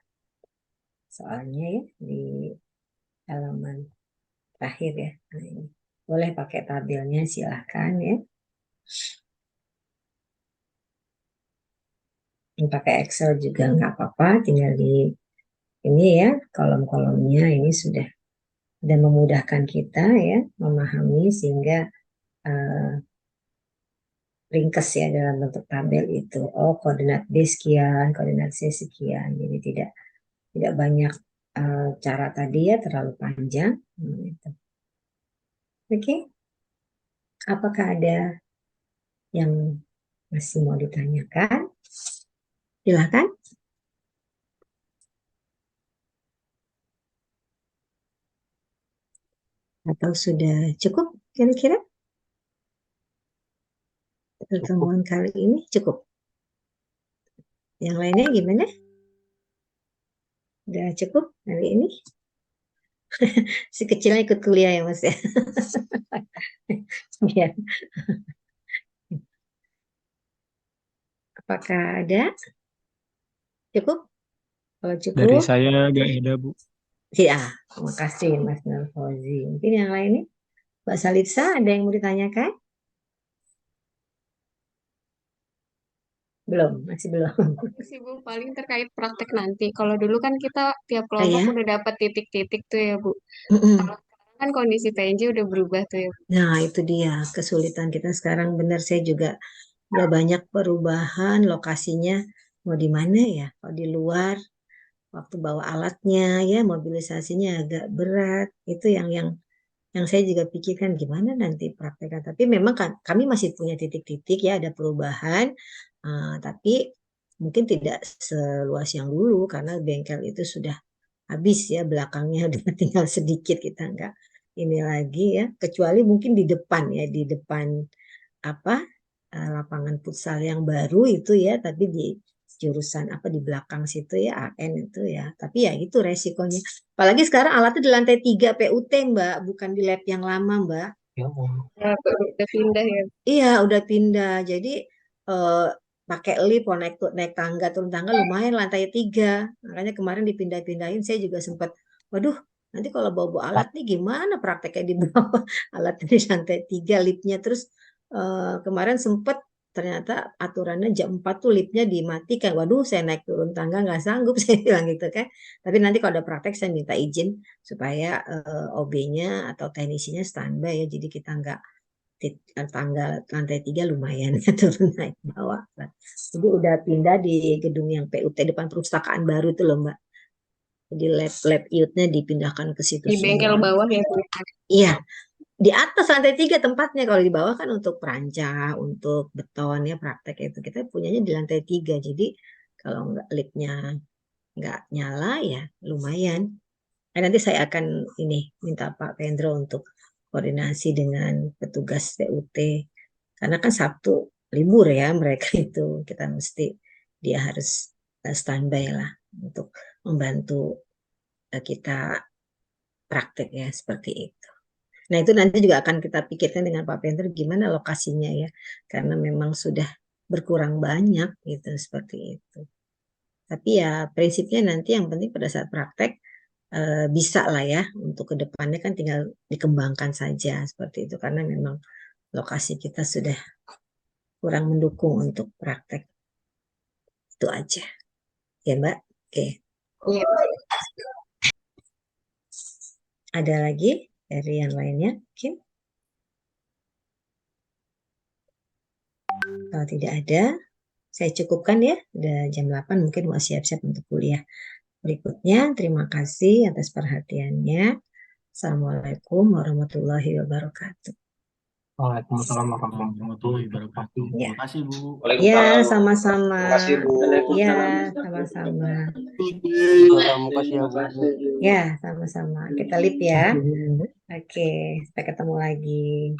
Speaker 1: soalnya ya di halaman terakhir ya. Nah, ini boleh pakai tabelnya, silahkan ya. Yang pakai Excel juga nggak apa-apa, tinggal di ini ya kolom-kolomnya ini sudah memudahkan kita ya memahami sehingga ringkas ya dalam bentuk tabel itu. Oh, koordinat B sekian, koordinat C sekian. Jadi tidak banyak cara tadi ya, terlalu panjang. Gitu. Oke, apakah ada yang masih mau ditanyakan? Silakan. Atau sudah cukup kira-kira? Pertemuan kali ini cukup. Yang lainnya gimana? Udah cukup hari ini? Si kecilnya ikut kuliah ya Mas ya. Ya. Apakah ada? Cukup? Kalau
Speaker 4: Dari
Speaker 1: cukup,
Speaker 4: saya gak ada, Bu.
Speaker 1: ya, terima kasih Mas Nurfauzi. Mungkin yang lainnya, Mbak Salitsa, ada yang mau ditanyakan? Belum, masih belum.
Speaker 5: Sih Bu, paling terkait praktek nanti. Kalau dulu kan kita tiap kelompok
Speaker 1: Ya.
Speaker 5: udah dapat titik-titik tuh ya Bu.
Speaker 1: Mm-mm.
Speaker 5: Kalau sekarang kan kondisi PNJ udah berubah tuh ya Bu.
Speaker 1: Nah, itu dia kesulitan kita sekarang. Benar, saya juga udah banyak perubahan lokasinya. Mau di mana ya? Kalau di luar, waktu bawa alatnya ya, mobilisasinya agak berat. Itu yang saya juga pikirkan gimana nanti prakteknya. Tapi memang kan kami masih punya titik-titik ya, ada perubahan. Tapi mungkin tidak seluas yang dulu karena bengkel itu sudah habis ya, belakangnya udah tinggal sedikit, kita nggak ini lagi ya, kecuali mungkin di depan ya, di depan apa lapangan futsal yang baru itu ya, tapi di jurusan apa di belakang situ ya, AN itu ya, tapi ya itu resikonya, apalagi sekarang alatnya di lantai 3 PUT Mbak, bukan di lab yang lama Mbak.
Speaker 2: Ya,
Speaker 5: Nah, udah pindah ya.
Speaker 1: Iya, udah pindah. Jadi eh, pakai lift, mau naik tangga, turun tangga lumayan lantai 3. Makanya kemarin dipindah-pindahin, saya juga sempat, waduh, nanti kalau bawa-bawa alat nih gimana prakteknya di bawah alat di lantai 3 liftnya. Terus kemarin sempat ternyata aturannya jam 4 tuh liftnya dimatikan. Waduh, saya naik turun tangga nggak sanggup, saya bilang gitu kan. Tapi nanti kalau ada praktek saya minta izin supaya OB-nya atau teknisinya standby ya. Jadi kita nggak tangga lantai 3 lumayan turun naik bawah. Jadi udah pindah di gedung yang PUT depan perpustakaan baru itu loh Mbak. Jadi lab IUT-nya dipindahkan ke situ
Speaker 5: Di bengkel
Speaker 1: semua.
Speaker 5: bawah ya Bu.
Speaker 1: Iya, di atas lantai 3 tempatnya. Kalau di bawah kan untuk perancang, untuk beton ya praktek itu. Kita punyanya di lantai 3. Jadi kalau nggak liftnya nggak nyala ya lumayan. Nah, nanti saya akan ini minta Pak Pendro untuk koordinasi dengan petugas PUT. Karena kan Sabtu libur ya mereka itu. Kita mesti, dia harus standby lah untuk membantu kita praktek ya seperti itu. Nah itu nanti juga akan kita pikirkan dengan Pak Pendro gimana lokasinya ya. Karena memang sudah berkurang banyak gitu seperti itu. Tapi ya prinsipnya nanti yang penting pada saat praktek bisa lah ya untuk kedepannya kan tinggal dikembangkan saja seperti itu karena memang lokasi kita sudah kurang mendukung untuk praktek itu aja ya Mbak. Oke,
Speaker 5: Iya.
Speaker 1: ada lagi dari yang lainnya mungkin? Kalau tidak ada saya cukupkan ya, udah jam 8 mungkin mau siap-siap untuk kuliah berikutnya. Terima kasih atas perhatiannya. Assalamualaikum warahmatullahi wabarakatuh.
Speaker 2: Waalaikumsalam warahmatullahi wabarakatuh.
Speaker 1: Ya.
Speaker 4: Terima kasih, Bu.
Speaker 1: Ya, sama-sama.
Speaker 6: Terima kasih, Bu.
Speaker 1: Ya, sama-sama.
Speaker 6: Terima kasih ya, Bu.
Speaker 1: Ya, sama-sama. Kita lip ya. Oke, sampai ketemu lagi.